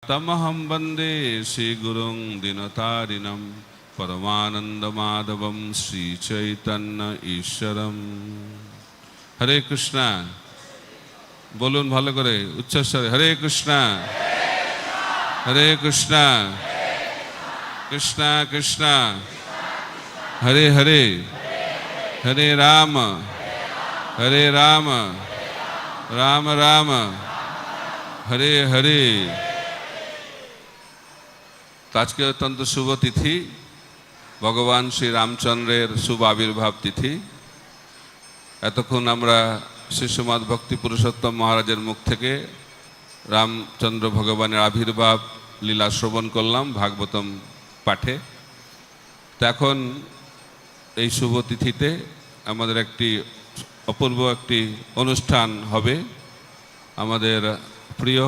तमहं वन्दे श्रीगुरुं दीनतारिणं परमानन्दमाधवं श्रीचैतन्य ईश्वरं। हरे कृष्णा बोलुन भालो करे उच्चस्वरे हरे कृष्णा कृष्णा कृष्णा हरे हरे हरे राम राम राम हरे हरे। आज के अत्यंत शुभ तिथि भगवान श्री रामचंद्रेर शुभ आविर्भाव तिथि। एतक्षण आमरा शिशुमाद भक्ति पुरुषोत्तम महाराजेर मुख थेके रामचंद्र भगवानेर आविर्भाव लीला श्रवण करलाम भागवतम पाठे। तो एखन এই শুভ তিথিতে আমাদের একটি অপূর্ব একটি অনুষ্ঠান হবে। আমাদের প্রিয়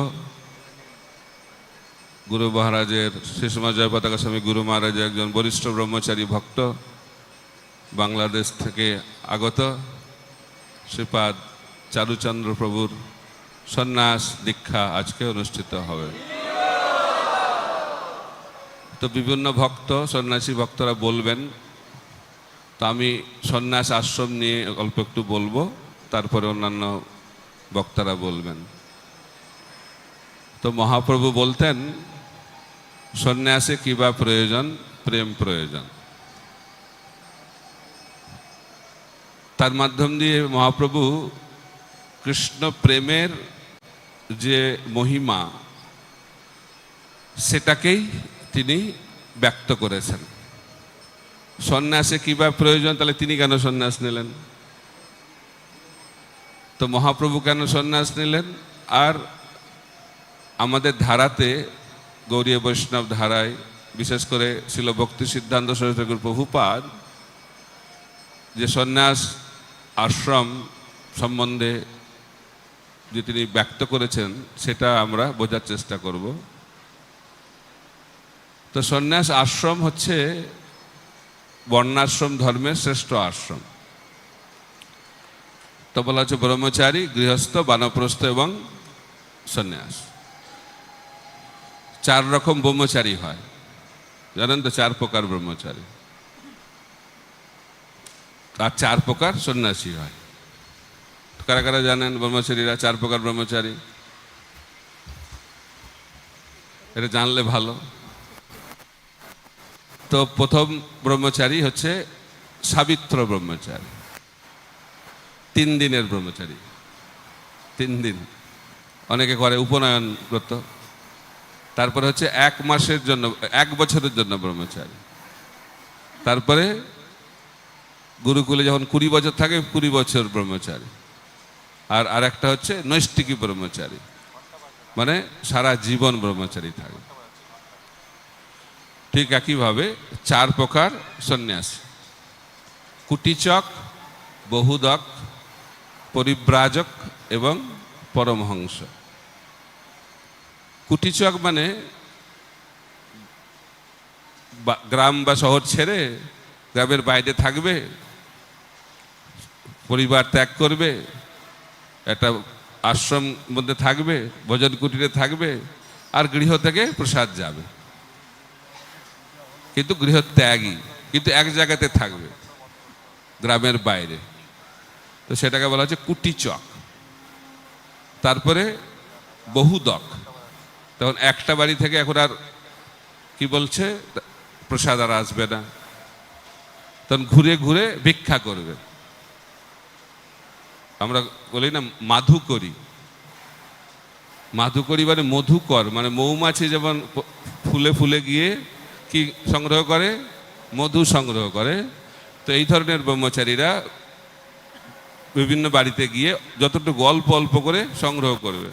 গুরু মহারাজের শিশুমা জয়পতাকা স্বামী গুরু মহারাজের একজন বরিষ্ঠ ব্রহ্মচারী ভক্ত বাংলাদেশ থেকে আগত শ্রীপাদ চারুচন্দ্র প্রভুর সন্ন্যাস দীক্ষা আজকে অনুষ্ঠিত হবে। তো বিভিন্ন ভক্ত সন্ন্যাসী ভক্তরা বলবেন, তো আমি সন্ন্যাস আশ্রম নিয়ে অল্প একটু বলবো, তারপরে অন্যান্য বক্তারা বলবেন। তো মহাপ্রভু বলতেন সন্ন্যাসে কি বা প্রয়োজন, প্রেম প্রয়োজন। তার মাধ্যম দিয়ে মহাপ্রভু কৃষ্ণ প্রেমের যে মহিমা সেটাকেই তিনি ব্যক্ত করেছেন। সন্ন্যাসে কি বা প্রয়োজন, তাহলে তিনি কেন সন্ন্যাস নিলেন? তো মহাপ্রভু কেন সন্ন্যাস নিলেন? আর আমাদের ধারাতে গৌড়ীয় বৈষ্ণব ধারায় বিশেষ করে ছিল ভক্তি সিদ্ধান্ত সরস্বতী ঠাকুর প্রভুপাদ যে সন্ন্যাস আশ্রম সম্বন্ধে যে তিনি ব্যক্ত করেছেন সেটা আমরা বোঝার চেষ্টা করব। তো সন্ন্যাস আশ্রম হচ্ছে বর্ণাশ্রম ধর্মের শ্রেষ্ঠ আশ্রম। তো বলা হচ্ছে ব্রহ্মচারী, গৃহস্থ, বানপ্রস্থ এবং সন্ন্যাস। 4 রকম ব্রহ্মচারী হয়, জানেন তো? 4 প্রকার ব্রহ্মচারী আর 4 প্রকার সন্ন্যাসী হয়। কারা কারা জানেন ব্রহ্মচারীরা 4 প্রকার ব্রহ্মচারী? এটা জানলে ভালো। তো প্রথম ব্রহ্মচারী হচ্ছে সাবিত্র ব্রহ্মচারী, 3 দিনের ব্রহ্মচারী। 3 দিন অনেকে করে উপনয়ন ব্রত। তারপরে হচ্ছে 1 মাসের জন্য, 1 বছরের জন্য ব্রহ্মচারী। তারপরে গুরুকুলে যখন 20 বছর থাকে 20 বছর ব্রহ্মচারী। আর আরেকটা হচ্ছে নৈষ্ঠিকী ব্রহ্মচারী, মানে সারা জীবন ব্রহ্মচারী থাকে। ঠিক একইভাবে 4 প্রকার সন্ন্যাসী: কুটিচক, বহুদক, পরিব্রাজক এবং পরমহংস। কুটিচক মানে গ্রাম বা শহর ছেড়ে গ্রামের বাইরে থাকবে, পরিবার ত্যাগ করবে, একটা আশ্রম মধ্যে থাকবে, ভোজন কুটিরে থাকবে, আর গৃহ থেকে প্রসাদ যাবে, কিন্তু গৃহ ত্যাগী, কিন্তু এক জায়গাতে থাকবে গ্রামের বাইরে। তো সেটাকে বলা হচ্ছে কুটিচক। তারপরে বহুদক, তখন একটা বাড়ি থেকে এখন আর কি বলছে প্রসাদ আর আসবে না, তখন ঘুরে ঘুরে ভিক্ষা করবে। আমরা বলি না মাধুকরী, মাধুকরী মানে মধুকর, মানে মৌমাছি যেমন ফুলে ফুলে গিয়ে কি সংগ্রহ করে, মধু সংগ্রহ করে। তো এই ধরনের ব্রহ্মচারীরা বিভিন্ন বাড়িতে গিয়ে যতটুকু অল্প অল্প করে সংগ্রহ করবে,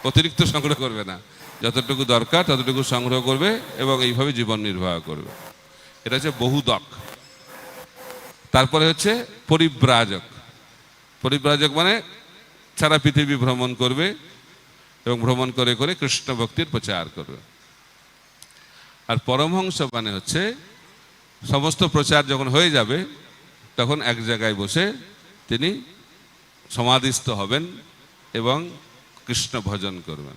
অতিরিক্ত সংগ্রহ করবে না, যতটুকু দরকার ততটুকু সংগ্রহ করবে এবং এইভাবে জীবন নির্বাহ করবে। এটা হচ্ছে বহুদক। তারপরে হচ্ছে পরিব্রাজক। পরিব্রাজক মানে সারা পৃথিবী ভ্রমণ করবে এবং ভ্রমণ করে করে কৃষ্ণ ভক্তির প্রচার করবে। আর পরমহংস মানে হচ্ছে সমস্ত প্রচার যখন হয়ে যাবে তখন এক জায়গায় বসে তিনি সমাধিস্থ হবেন এবং কৃষ্ণ ভজন করবেন।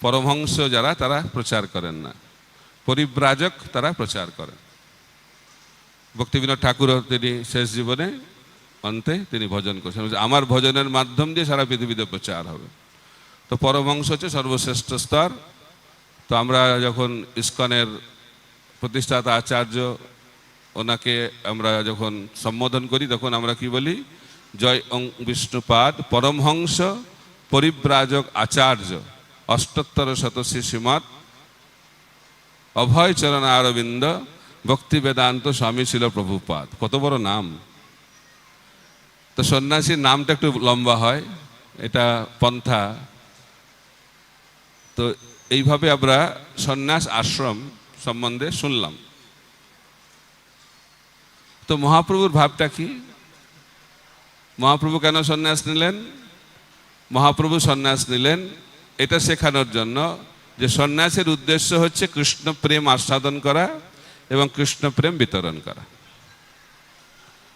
পরমহংস যারা তারা প্রচার করেন না, পরিব্রাজক তারা প্রচার করেন। ভক্তিবিনোদ ঠাকুরও তিনি শেষ জীবনে অন্তে তিনি ভজন করছেন, আমার ভজনের মাধ্যম দিয়ে সারা পৃথিবীতে প্রচার হবে। তো পরমহংস হচ্ছে সর্বশ্রেষ্ঠ স্তর। তো আমরা যখন ইস্কনের প্রতিষ্ঠাতা আচার্য ওনাকে আমরা যখন সম্বোধন করি তখন আমরা কি বলি? জয় ওং বিষ্ণুপাদ পরমহংস পরিব্রাজক আচার্য অষ্টোত্তর শত শ্রীমৎ অভয় চরণ অরবিন্দ ভক্তি বেদান্ত স্বামী ছিল প্রভুপাদ। কত বড় নাম! তো সন্ন্যাসীর নামটা একটু লম্বা হয়, এটা পন্থা। তো এইভাবে আমরা সন্ন্যাস আশ্রম সম্বন্ধে শুনলাম। তো মহাপ্রভুর ভাবটা কি? মহাপ্রভু কেন সন্ন্যাস নিলেন? মহাপ্রভু সন্ন্যাস নিলেন এটা শেখানোর জন্য যে সন্ন্যাসের উদ্দেশ্য হচ্ছে কৃষ্ণ প্রেম আস্বাদন করা এবং কৃষ্ণ প্রেম বিতরণ করা।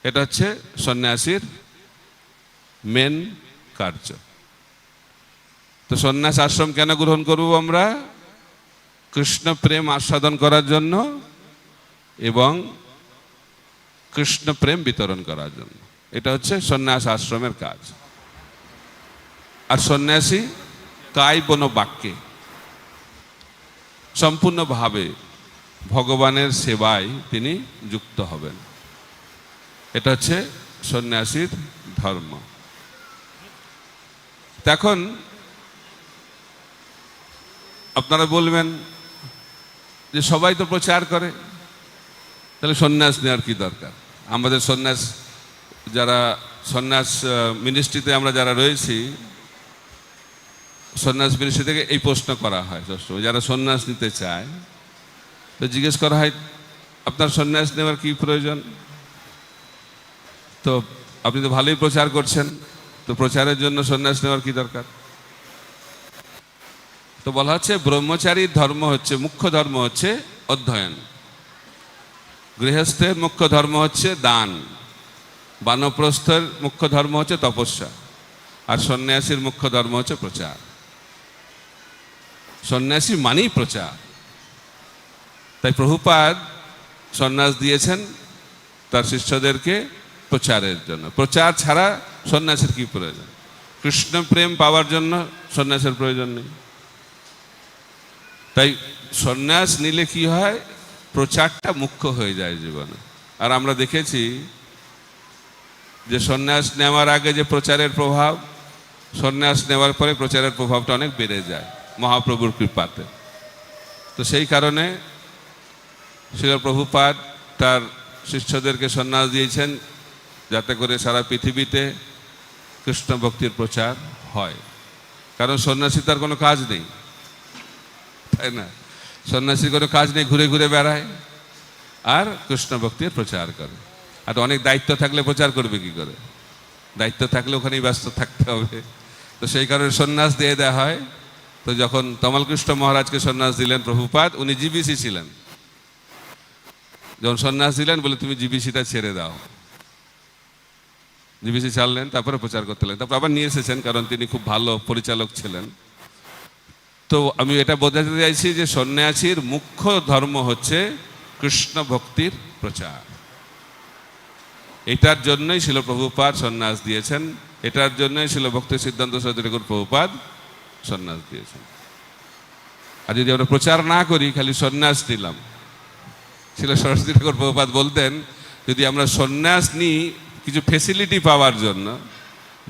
এটা হচ্ছে সন্ন্যাসীর মেন কার্য। তো সন্ন্যাস আশ্রম কেন গ্রহণ করব আমরা? কৃষ্ণ প্রেম আস্বাদন করার জন্য এবং কৃষ্ণ প্রেম বিতরণ করার জন্য। এটা হচ্ছে সন্ন্যাস আশ্রমের কাজ। আর সন্ন্যাসী কায় বন বাক্যে সম্পূর্ণভাবে ভগবানের সেবায় তিনি যুক্ত হবেন। এটা হচ্ছে সন্ন্যাসীর ধর্ম। এখন আপনারা বলবেন যে সবাই তো প্রচার করে, তাহলে সন্ন্যাস নেওয়ার কি দরকার? আমাদের সন্ন্যাস যারা সন্ন্যাস মিনিস্ট্রিতে আমরা যারা রয়েছি, সন্ন্যাস মিনিস্ট্রি থেকে এই প্রশ্ন করা হয় সবসময়, যারা সন্ন্যাস নিতে চায় তো জিজ্ঞেস করা হয় আপনার সন্ন্যাস নেওয়ার কি প্রয়োজন? তো আপনি তো ভালোই প্রচার করছেন, তো প্রচারের জন্য সন্ন্যাস নেওয়ার কি দরকার? তো বলা হচ্ছে ব্রহ্মচারীর ধর্ম হচ্ছে, মুখ্য ধর্ম হচ্ছে অধ্যয়ন, গৃহস্থের মুখ্য ধর্ম হচ্ছে দান, বানপ্রস্থের মুখ্য ধর্ম হচ্ছে তপস্যা, আর সন্ন্যাসীর মুখ্য ধর্ম হচ্ছে প্রচার। সন্ন্যাসী মানেই প্রচার। তাই প্রভুপাদ সন্ন্যাস দিয়েছেন তার শিষ্যদেরকে প্রচারের জন্য। প্রচার ছাড়া সন্ন্যাসের কি প্রয়োজন? কৃষ্ণ প্রেম পাওয়ার জন্য সন্ন্যাসের প্রয়োজন নেই। তাই সন্ন্যাস নিলে কি হয়? প্রচারটা মুখ্য হয়ে যায় জীবনে। আর আমরা দেখেছি যে সন্ন্যাস নেওয়ার আগে যে প্রচারের প্রভাব, সন্ন্যাস নেওয়ার পরে প্রচারের প্রভাবটা অনেক বেড়ে যায় মহাপ্রভুর কৃপাতে। তো সেই কারণে শ্রীল প্রভুপাদ তার শিষ্যদেরকে সন্ন্যাস দিয়েছেন যাতে করে সারা পৃথিবীতে কৃষ্ণ ভক্তির প্রচার হয়। কারণ সন্ন্যাসী তার কোনো কাজ নেই, তাই না? সন্ন্যাসীর কোনো কাজ নেই, ঘুরে ঘুরে বেড়ায় আর কৃষ্ণ ভক্তির প্রচার করে। আর অনেক দায়িত্ব থাকলে প্রচার করবে কি করে? দায়িত্ব থাকলে ওখানেই ব্যস্ত থাকতে হবে। তো সেই কারণে সন্ন্যাস দিয়ে দেওয়া হয়। তো যখন তমালকৃষ্ণ মহারাজকে সন্ন্যাস দিলেন প্রভুপাদ, উনি জিবিসি ছিলেন। যখন সন্ন্যাস দিলেন বলে তুমি জিবিসিটা ছেড়ে দাও, জিবিসি ছাড়লেন, তারপরে প্রচার করতে লাগলেন। তারপর আবার নিয়ে এসেছেন, কারণ তিনি খুব ভালো পরিচালক ছিলেন। তো আমি এটা বোঝাতে চাইছি যে সন্ন্যাসীর মুখ্য ধর্ম হচ্ছে কৃষ্ণ ভক্তির প্রচার। এটার জন্যই ছিল প্রভুপাদ সন্ন্যাস দিয়েছেন, এটার জন্যই ছিল ভক্তি সিদ্ধান্ত সরস্বতী ঠাকুর প্রভুপাদ সন্ন্যাস দিয়েছেন। আর যদি আমরা প্রচার না করি, খালি সন্ন্যাস নিলাম, ছিল সরস্বতী ঠাকুর প্রভুপাদ বলতেন যদি আমরা সন্ন্যাস নিই কিছু ফেসিলিটি পাওয়ার জন্য,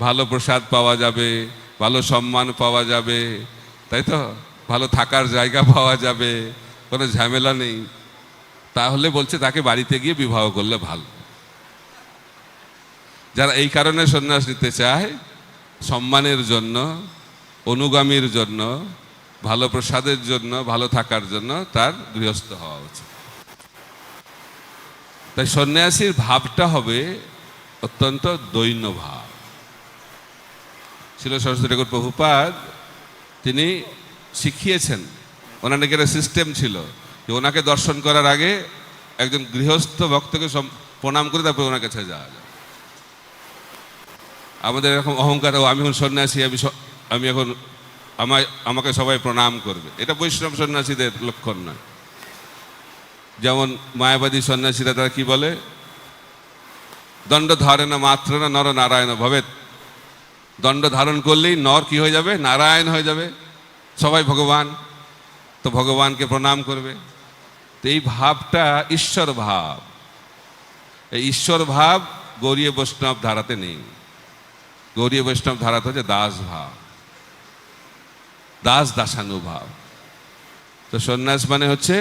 ভালো প্রসাদ পাওয়া যাবে, ভালো সম্মান পাওয়া যাবে, তাই তো, ভালো থাকার জায়গা পাওয়া যাবে, কোনো ঝামেলা নেই, তাহলে বলছে তাকে বাড়িতে গিয়ে বিবাহ করলে ভালো। যারা এই কারণে সন্ন্যাস নিতে চায়, সম্মানের জন্য, অনুগামীর জন্য, ভালো প্রসাদের জন্য, ভালো থাকার জন্য, তার গৃহস্থ হওয়া উচিত। তাই সন্ন্যাসীর ভাবটা হবে অত্যন্ত দৈন্য ভাব। ছিল সরস্বতী ঠাকুর প্রভুপাদ তিনি শিখিয়েছেন, ওনার নাকি একটা সিস্টেম ছিল যে ওনাকে দর্শন করার আগে একজন গৃহস্থ ভক্তকে প্রণাম করে তারপরে ওনার কাছে যাওয়া যায়। আমাদের এরকম অহংকার, আমি এখন সন্ন্যাসী, আমি এখন আমাকে সবাই প্রণাম করবে, এটা বৈষ্ণব সন্ন্যাসীদের লক্ষণ নয়। যেমন মায়াবাদী সন্ন্যাসীরা তারা কি বলে, দণ্ড ধারণ মাত্র না নর নারায়ণ ভবেত, দণ্ড ধারণ করলেই নর কি হয়ে যাবে, নারায়ণ হয়ে যাবে, সবাই ভগবান, তো ভগবানকে প্রণাম করবে। তো এই ভাবটা ঈশ্বর ভাব, এই ঈশ্বর ভাব গৌড়ীয় বৈষ্ণব ধারাতে নেই। গৌড়ীয় বৈষ্ণব ধারাতে হচ্ছে দাস ভাব, দাস দাসানুভাব। তো সন্ন্যাস মানে হচ্ছে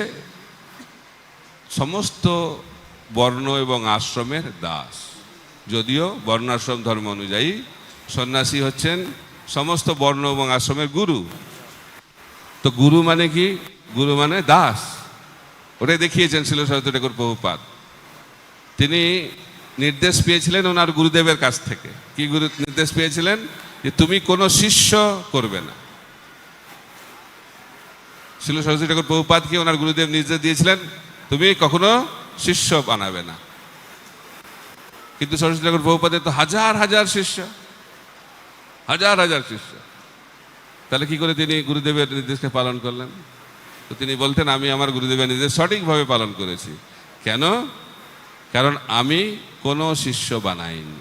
সমস্ত বর্ণ এবং আশ্রমের দাস, যদিও বর্ণাশ্রম ধর্ম অনুযায়ী সন্ন্যাসী হচ্ছেন সমস্ত বর্ণ এবং আশ্রমের গুরু। তো গুরু মানে কি, গুরু মানে দাস, ওটাই দেখিয়েছেন শিল সরস্বতী ঠাকুর প্রভুপাদ। তিনি নির্দেশ পেয়েছিলেন ওনার গুরুদেবের কাছ থেকে। কি গুরু নির্দেশ পেয়েছিলেন, যে তুমি কোনো শিষ্য করবে না। শিল সরস্বতী ঠাকুর প্রভুপাদকে ওনার গুরুদেব নির্দেশ দিয়েছিলেন, তুমি কখনো শিষ্য বানাবে না। কিন্তু সরস্বতী ঠাকুর প্রভুপাদের তো হাজার হাজার শিষ্য, হাজার হাজার শিষ্য। তাহলে কি করে তিনি গুরুদেবের নির্দেশকে পালন করলেন? তো তিনি বলতেন, আমি আমার গুরুদেবের নির্দেশ সঠিকভাবে পালন করেছি। কেন? কারণ আমি কোনো শিষ্য বানাইনি।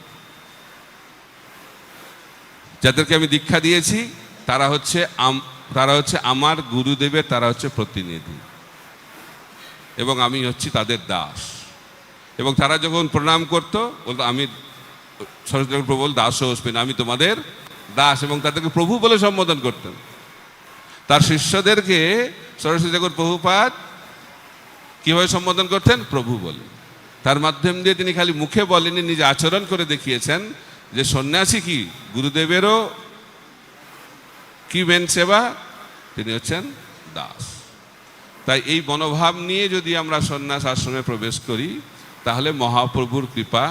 যাদেরকে আমি দীক্ষা দিয়েছি তারা হচ্ছে আমার গুরুদেবের, তারা হচ্ছে প্রতিনিধি, এবং আমি হচ্ছি তাদের দাস। এবং তারা যখন প্রণাম করতো বলতো, আমি সরস্বতী ঠাকুর প্রভু বল দাস অস্মিন, আমি তোমাদের দাস, এবং তাদেরকে প্রভু বলে সম্বোধন করতেন। তার শিষ্যদেরকে সরস্বতী ঠাকুর প্রভুপাদ কিভাবে সম্বোধন করতেন? প্রভু বলে। তার মাধ্যম দিয়ে তিনি খালি মুখে বলেনি, নিজে আচরণ করে দেখিয়েছেন যে সন্ন্যাসী কি গুরুদেবেরও কি মেন সেবা, তিনি হচ্ছেন দাস। তাই এই মনোভাব নিয়ে যদি আমরা সন্ন্যাস আশ্রমে প্রবেশ করি তাহলে মহাপ্রভুর কৃপা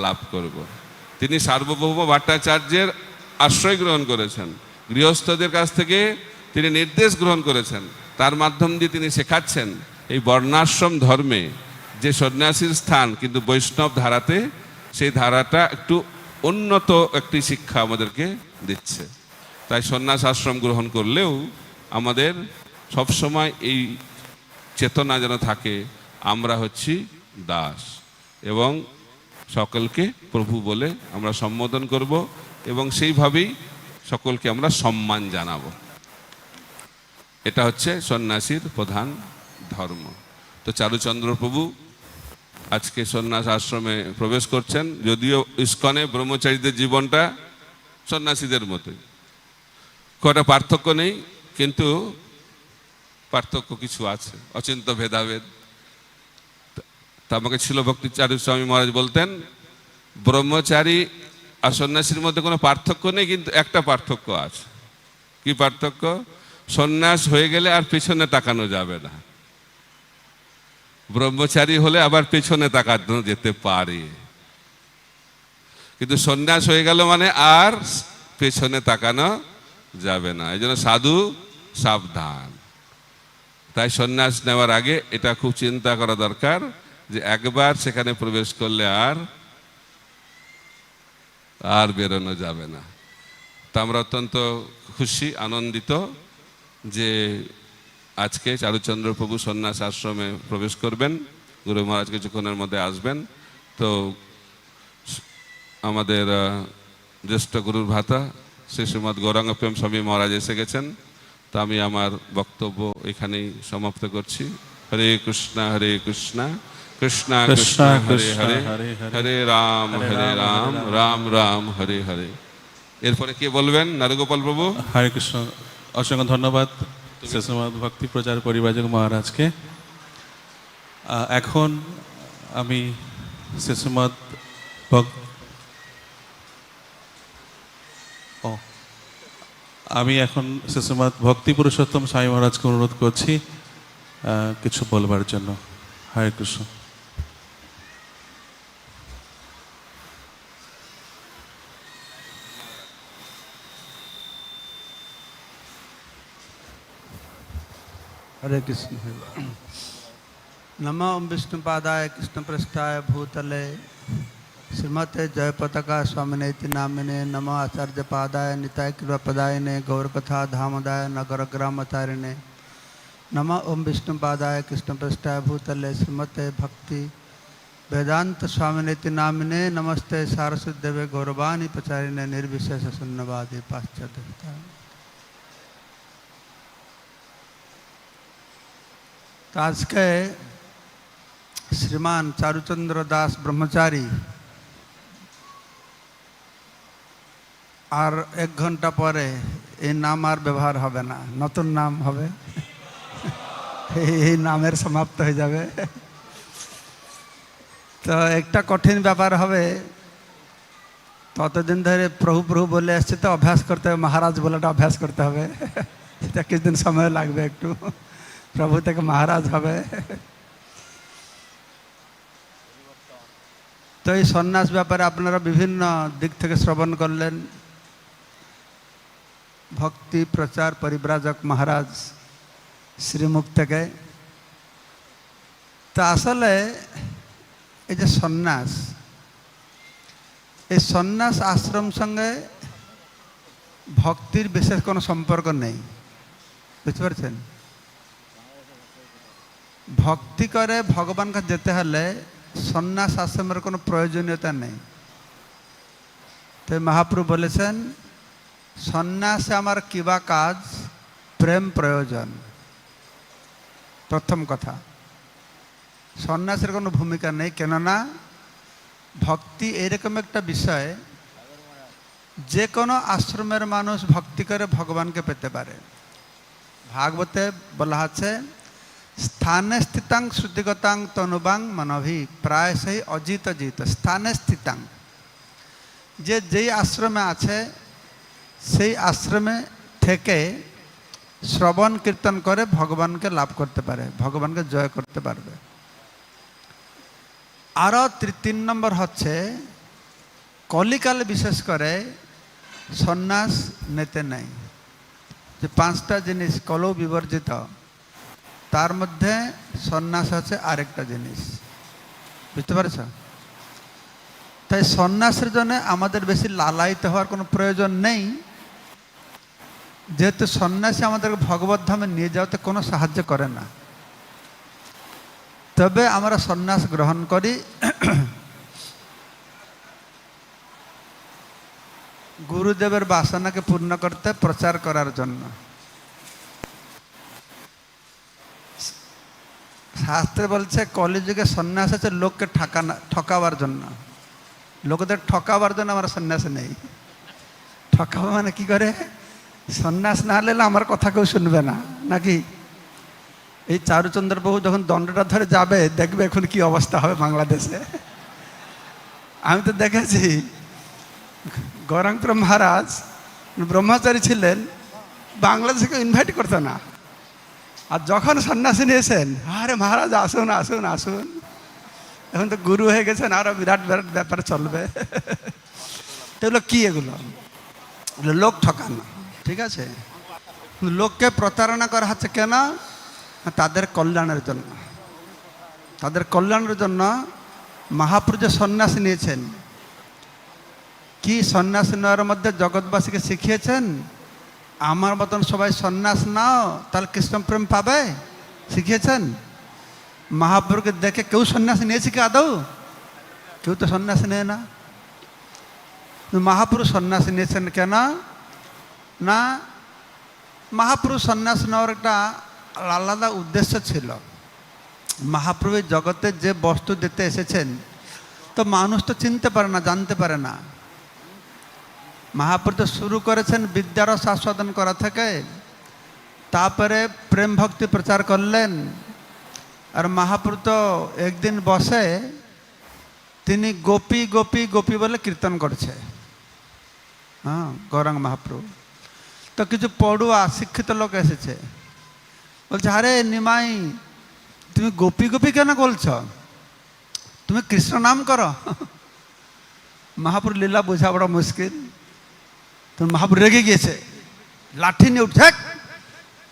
লাভ করব। তিনি সার্বভৌম ভট্টাচার্যের আশ্রয় গ্রহণ করেছেন, গৃহস্থদের কাছ থেকে তিনি নির্দেশ গ্রহণ করেছেন, তার মাধ্যম দিয়ে তিনি শেখাচ্ছেন এই বর্ণাশ্রম ধর্মে যে সন্ন্যাসীর স্থান, কিন্তু বৈষ্ণব ধারাতে সেই ধারাটা একটু উন্নত একটি শিক্ষা আমাদেরকে দিচ্ছে। তাই সন্ন্যাস আশ্রম গ্রহণ করলেও আমাদের সবসময় এই চেতনা যেন থাকে, আমরা হচ্ছি দাস, এবং সকলকে প্রভু বলে আমরা সম্বোধন করব, এবং সেইভাবেই সকলকে আমরা সম্মান জানাবো। এটা হচ্ছে সন্ন্যাসীর প্রধান ধর্ম। তো চারুচন্দ্র প্রভু আজকে সন্ন্যাস আশ্রমে প্রবেশ করছেন, যদিও ইস্কনে ব্রহ্মচারীদের জীবনটা সন্ন্যাসীদের মতোই, কটা পার্থক্য নেই, কিন্তু পার্থক্য কিছু আছে, অচিন্ত ভেদাভেদ। তা আমাকে ছিল ভক্তিচারু স্বামী মহারাজ বলতেন, ব্রহ্মচারী আর সন্ন্যাসীর মধ্যে কোনো পার্থক্য নেই, কিন্তু একটা পার্থক্য আছে। কি পার্থক্য? সন্ন্যাস হয়ে গেলে আর পেছনে তাকানো যাবে না, ব্রহ্মচারী হলে আবার পেছনে তাকানো যেতে পারে, কিন্তু সন্ন্যাস হয়ে গেল মানে আর পেছনে তাকানো যাবে না। এই জন্য সাধু সাবধান। তাই সন্ন্যাস নেওয়ার আগে এটা খুব চিন্তা করা দরকার যে একবার সেখানে প্রবেশ করলে আর বেরোনো যাবে না। তা আমরা অত্যন্ত খুশি, আনন্দিত যে আজকে চারুচন্দ্র প্রভু সন্ন্যাস আশ্রমে প্রবেশ করবেন। গুরু মহারাজ কিছুক্ষণের মধ্যে আসবেন। তো আমাদের জ্যেষ্ঠ গুরুর ভাতা শ্রী শ্রীমৎ গৌরাঙ্গ প্রেম স্বামী মহারাজ এসে গেছেন। তা আমি আমার বক্তব্য এখানেই সমাপ্ত করছি। হরে কৃষ্ণ হরে কৃষ্ণ কৃষ্ণ কৃষ্ণ হরে হরে, হরে রাম রাম রাম হরে হরে। এরপরে কে বলবেন? নারুগোপাল প্রভু। হরে কৃষ্ণ। অসংখ্য ধন্যবাদ শ্রীমৎ ভক্তি প্রচার পরিবারক মহারাজকে। এখন আমি শ্রীমৎ শ্রীমৎ ভক্তি পুরুষোত্তম স্বামী মহারাজকে অনুরোধ করছি কিছু বলবার জন্য। হরে কৃষ্ণ। हरे कृष्ण। नमो विष्णुपादाय कृष्णपृष्ठाय भूतले श्रीमते जय पताका स्वामिने नामिने नम आचार्य पादाय निताय कृपापदायने गौरकथा धामदाय नगर ग्रामतारिणे नम ओम विष्णु पादाय कृष्ण पृष्ठाय भूतले श्रीमते भक्ति वेदांत स्वामिने नामिने नमस्ते सारस्वती देवे गौरवाणी प्रचारिणे निर्विशेष शून्यवादी पाश्चात्य। तो आज के श्रीमान चारुचंद्र दास ब्रह्मचारी और 1 घंटा परे এই নাম আর ব্যবহার হবে না, নতুন নাম হবে। এই নামের সমাপ্ত হয়ে যাবে। তো একটা কঠিন ব্যাপার হবে, ততদিন ধরে প্রভু প্রভু বলে আসছে তো অভ্যাস করতে হবে, মহারাজ বলাটা অভ্যাস করতে হবে। এটা কিছুদিন সময় লাগবে, একটু প্রভু থেকে মহারাজ হবে। তো এই সন্ন্যাস ব্যাপারে আপনারা বিভিন্ন দিক থেকে শ্রবণ করলেন। ভক্তি প্রচার পরিব্রাজক মহারাজ শ্রীমুখ থেকে। তা আসলে এই যে সন্ন্যাস, এই সন্ন্যাস আশ্রম সঙ্গে ভক্তির বিশেষ কোনো সম্পর্ক নেই, বুঝতে পারছেন? ভক্তি করে ভগবান কাছে যেতে হলে সন্ন্যাস আশ্রমের কোনো প্রয়োজনীয়তা নেই। তো মহাপ্রভু বলেছেন, সন্ন্যাসে আমার কিবা কাজ, প্রেম প্রয়োজন। প্রথম কথা, সন্ন্যাসের কোনো ভূমিকা নেই, কেননা ভক্তি এরকম একটা বিষয়, যে কোনো আশ্রমের মানুষ ভক্তি করে ভগবানকে পেতে পারে। ভাগবতে বলা আছে, স্থানে স্থিতাং শ্রুতিগতাং তনুবাং মনভি প্রায়শই অজিত জিত। স্থানে স্থিতাং, যে যেই আশ্রমে আছে সেই আশ্রমে থেকে শ্রবণ কীর্তন করে ভগবানকে লাভ করতে পারে, ভগবানকে জয় করতে পারবে। আরও 3 নম্বর হচ্ছে, কলিকালে বিশেষ করে সন্ন্যাস নিতে নেই। যে 5টা জিনিস কলৌ বিবর্জিত, তার মধ্যে সন্ন্যাস হচ্ছে আরেকটা জিনিস, বুঝতে পারছ? তাই সন্ন্যাসের জন্য আমাদের বেশি লালায়িত হওয়ার কোনো প্রয়োজন নেই, যেহেতু সন্ন্যাসী আমাদেরকে ভগবত ধামে নিয়ে যাওয়াতে কোনো সাহায্য করে না। তবে আমরা সন্ন্যাস গ্রহণ করি গুরুদেবের বাসনাকে পূর্ণ করতে, প্রচার করার জন্য। শাস্ত্রে বলছে কলিযুগে সন্ন্যাস আছে লোককে ঠকাবার জন্য, লোকদের ঠকাবার জন্য আমরা সন্ন্যাস নেই। ঠকাবো মানে কি করে? সন্ন্যাস না নিলে আমার কথা কেউ শুনবে না, নাকি? এই চারুচন্দ্র বাবু যখন দণ্ডটা ধরে যাবে, দেখবে এখন কি অবস্থা হবে বাংলাদেশে। আমি তো দেখেছি, গৌরাঙ্গপুর মহারাজ ব্রহ্মচারী ছিলেন, বাংলাদেশকে ইনভাইট করতো না। আর যখন সন্ন্যাসী নিয়েছেন, আরে মহারাজ আসুন আসুন আসুন, এখন তো গুরু হয়ে গেছেন, আরো বিরাট বিরাট ব্যাপার চলবে। এগুলো কি? এগুলো লোক ঠকানো, ঠিক আছে? লোককে প্রতারণা করা হচ্ছে কেন? তাদের কল্যাণের জন্য। তাদের কল্যাণের জন্য মহাপ্রভু যে সন্ন্যাস নিয়েছেন, কি সন্ন্যাস নেওয়ার মধ্যে জগৎবাসীকে শিখিয়েছেন, আমার মতন সবাই সন্ন্যাস নাও, তাহলে কৃষ্ণ প্রেম পাবে, শিখিয়েছেন। মহাপ্রভুকে দেখে কেউ সন্ন্যাস নিয়েছে কি আদৌ? কেউ তো সন্ন্যাস নেয় না। মহাপুরুষ সন্ন্যাস নিয়েছেন কেন? না, মহাপুরুষ সন্ন্যাস নেওয়ার একটা আলাদা উদ্দেশ্য ছিল। মহাপ্রভু জগতে যে বস্তু দিতে এসেছেন, তো মানুষ তো চিনতে পারে না, জানতে পারে না। মহাপ্রভু তো শুরু করেছেন বিদ্যারস আস্বাদন করা থেকে, তারপরে প্রেম ভক্তি প্রচার করলেন। আর মহাপ্রভু তো একদিন বসে তিনি গোপী গোপী গোপী বলে কীর্তন করছে। হ্যাঁ, গৌরাঙ্গ মহাপ্রভু। তো কিছু পড়ুয়া শিক্ষিত লোক এসেছে, বলছে, আরে নিমাই, তুমি গোপী গোপী কেন বলছ? তুমি কৃষ্ণ নাম করো। মহাপ্রভু লীলা বোঝা বড় মুশকিল। তো মহাপ্রভু রেগে গিয়েছে, লাঠি নিয়ে উঠছে,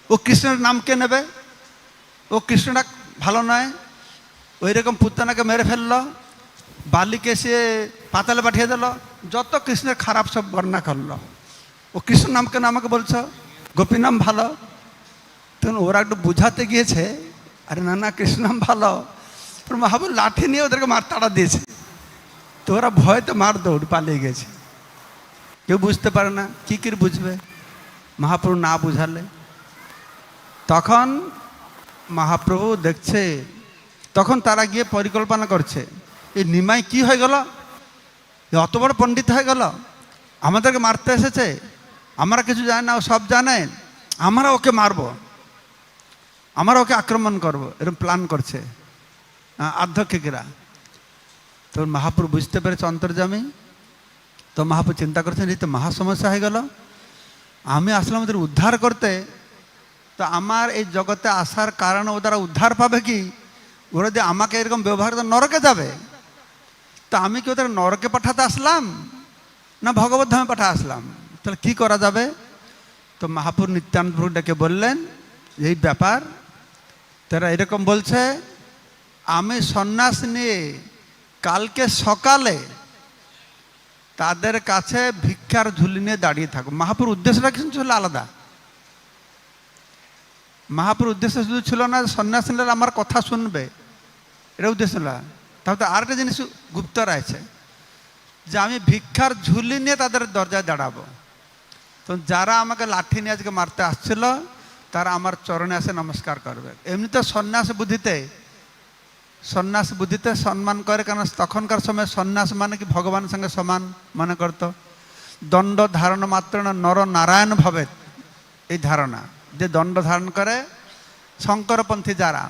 ও কৃষ্ণের নাম কে নেবে? ও কৃষ্ণটা ভালো নয়। ওই রকম পুত্তনাকে মেরে ফেললো। বালিকে সে পাতালে পাঠিয়ে দিল, যত কৃষ্ণের খারাপ সব বর্ণনা করলো। ও কৃষ্ণ নাম কেন আমাকে বলছো, গোপী নাম ভালো। তখন ওরা একটু বুঝাতে গিয়েছে, আরে না না কৃষ্ণ নাম ভালো। মহাপ্রভু লাঠি নিয়ে ওদেরকে মার তাড়া দিয়েছে। তো ওরা ভয়তে মার দৌড় পালিয়ে গেছে। কেউ বুঝতে পারে না, কি কি বুঝবে মহাপ্রভু না বুঝালে। তখন মহাপ্রভু দেখছে, তখন তারা গিয়ে পরিকল্পনা করছে, এই নিমাই কি হয়ে গেল, অত বড় পণ্ডিত হয়ে গেল, আমাদেরকে মারতে এসেছে, আমরা কিছু জানি না, ও সব জানে, আমরা ওকে মারবো, আমরা ওকে আক্রমণ করব, এরকম প্ল্যান করছে আধ্যক্ষিকরা। তো মহাপ্রভু বুঝতে পেরেছে অন্তর্যামী। তো মহাপ্রভু চিন্তা করছেন, এই তো মহা সমস্যা হয়ে গেল, আমি আসলাম ওদের উদ্ধার করতে, তো আমার এই জগতে আসার কারণে ওরা উদ্ধার পাবে কি, ওরা যে আমাকে এরকম ব্যবহার করে নরকে যাবে, তা আমি কি ওদের নরকে পাঠাতে আসলাম না ভগবত ধামে পাঠা আসলাম, তাহলে কি করা যাবে। তো মহাপ্রভু নিত্যানন্দ প্রভু ডেকে বললেন, এই ব্যাপার, তারা এরকম বলছে, আমি সন্ন্যাস নিয়ে কালকে সকালে তাদের কাছে ভিক্ষার ঝুলি নিয়ে দাঁড়িয়ে থাকবো। মহাপ্রভুর উদ্দেশ্যটা কিছু ছিল আলাদা। মহাপ্রভুর উদ্দেশ্য শুধু ছিল না সন্ন্যাস নিলে আমার কথা শুনবে, এটা উদ্দেশ্য না। তাহলে আরেকটা জিনিস গুপ্ত রয়েছে, যে আমি ভিক্ষার ঝুলি নিয়ে তাদের দরজায় দাঁড়াবো। তো যারা আমাকে লাঠি নিয়ে আজকে মারতে আসছিল, তারা আমার চরণে আসে নমস্কার করবে। এমনিতে সন্ন্যাস বুদ্ধিতে সম্মান করে, কারণ তখনকার সময় সন্ন্যাস মানে কি ভগবানের সঙ্গে সমান মনে করত। দণ্ড ধারণ মাত্র না নর নারায়ণ ভবে, এই ধারণা যে দণ্ড ধারণ করে শঙ্করপন্থী যারা,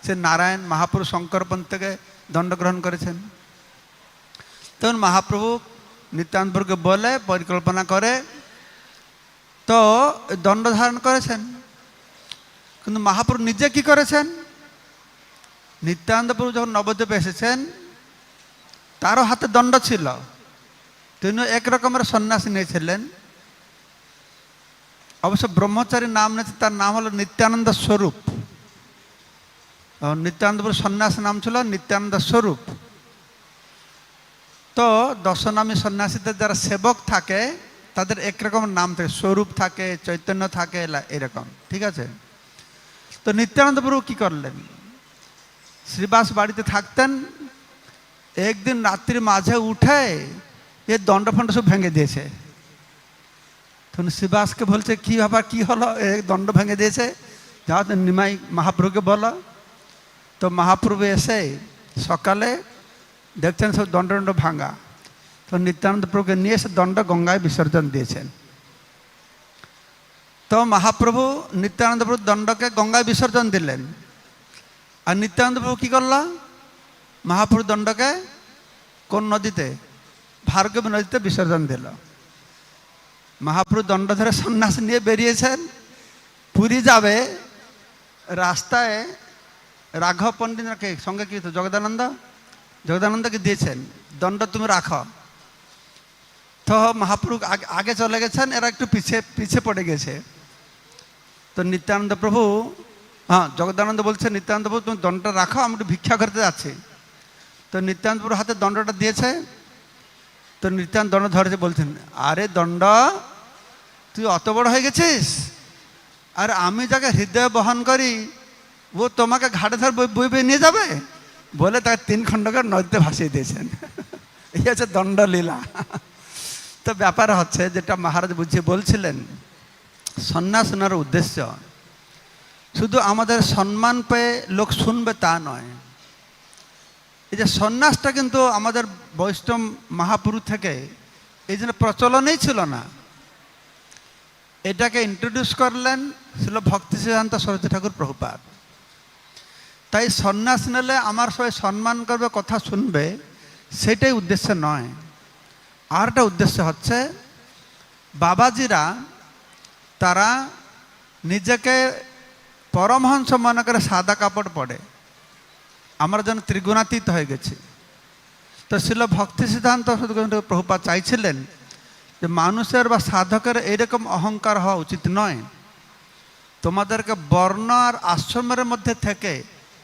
সে নারায়ণ মহাপুরুষ শঙ্করপন্থী থেকে দণ্ড গ্রহণ করেছেন। তখন মহাপ্রভু নিত্যানন্দকে বলে পরিকল্পনা করে, তো দণ্ড ধারণ করেছেন। কিন্তু মহাপ্রভু নিজে কি করেছেন, নিত্যানন্দ প্রভু যখন নবদ্বীপে এসেছেন, তারও হাতে দণ্ড ছিল, তিনি এক রকমের সন্ন্যাস নিয়েছিলেন। অবশ্য ব্রহ্মচারী নাম নিয়েছে, তার নাম হলো নিত্যানন্দ স্বরূপ। নিত্যানন্দ প্রভু সন্ন্যাস নাম ছিল নিত্যানন্দ স্বরূপ। তো দশনামী সন্ন্যাসীদের যারা সেবক থাকে, তাদের একরকম নাম থাকে, স্বরূপ থাকে, চৈতন্য থাকে, এরকম, ঠিক আছে। তো নিত্যানন্দ প্রভু কি করলেন, শ্রীবাস বাড়িতে থাকতেন, একদিন রাত্রির মাঝে উঠে এর দণ্ডফণ্ড সব ভেঙে দিয়েছে। তখন শ্রীবাসকে বলছে, কি ব্যাপার, কি হলো, এক দণ্ড ভেঙে দিয়েছে, যাও নিমাই মহাপ্রভুকে বলো। তো মহাপ্রভু এসে সকালে দেখছেন সব দণ্ড ভাঙা। তো নিত্যানন্দ প্রভুকে নিয়ে এসে দণ্ড গঙ্গায় বিসর্জন দিয়েছেন। তো মহাপ্রভু নিত্যানন্দ প্রভু দণ্ডকে গঙ্গায় বিসর্জন দিলেন। আর নিত্যানন্দ প্রভু কী করল, মহাপ্রভু দণ্ডকে কোন নদীতে, ভার্গবী নদীতে বিসর্জন দিল। মহাপ্রভু দণ্ড ধরে সন্ন্যাস নিয়ে বেরিয়েছেন, পুরী যাবে, রাস্তায় রাঘব পণ্ডিতকে সঙ্গে কি জগদানন্দকে দিয়েছেন, দণ্ড তুমি রাখো। তো মহাপ্রভু আগে চলে গেছেন, এরা একটু পিছিয়ে পড়ে গেছে। তো নিত্যানন্দ প্রভু, জগদানন্দ বলছে, নিত্যানন্দ প্রভু তুমি দণ্ডটা রাখো, আমি একটু ভিক্ষা করতে যাচ্ছি। তো নিত্যানন্দ প্রভুর হাতে দণ্ডটা দিয়েছে। তো নিত্যানন্দ দণ্ড ধরেছে, বলছেন, আরে দণ্ড, তুই অত বড় হয়ে গেছিস, আর আমি যাকে হৃদয়ে বহন করি, ও তোমাকে ঘাটে ধরে বই নিয়ে যাবে, বলে তাকে 3 খণ্ড করে নদীতে ভাসিয়ে দিয়েছেন। এই হচ্ছে দণ্ডলীলা। তো ব্যাপার হচ্ছে, যেটা মহারাজ বুঝিয়ে বলছিলেন, সন্ন্যাস নেওয়ার উদ্দেশ্য শুধু আমাদের সম্মান পেয়ে লোক শুনবে তা নয়। এই যে সন্ন্যাসটা কিন্তু আমাদের বৈষ্ণব মহাপুরুষ থেকে এই জন্য প্রচলনই ছিল না। এটাকে ইন্ট্রোডিউস করলেন ছিল ভক্তি সিদ্ধান্ত সরস্বতী ঠাকুর প্রভুপাদ। তাই সন্ন্যাস নিলে আমার সবাই সম্মান করবে, কথা শুনবে, সেটাই উদ্দেশ্য নয়। আর একটা উদ্দেশ্য হচ্ছে, বাবাজিরা তারা নিজেকে পরমহংস মনে করে সাদা কাপড় পরে, আমরা যেন ত্রিগুণাতীত হয়ে গেছি। তো ছিল ভক্তি সিদ্ধান্ত প্রভুপাদ চাইছিলেন যে মানুষের বা সাধকের এইরকম অহংকার হওয়া উচিত নয়। তোমাদেরকে বর্ণ আর আশ্রমের মধ্যে থেকে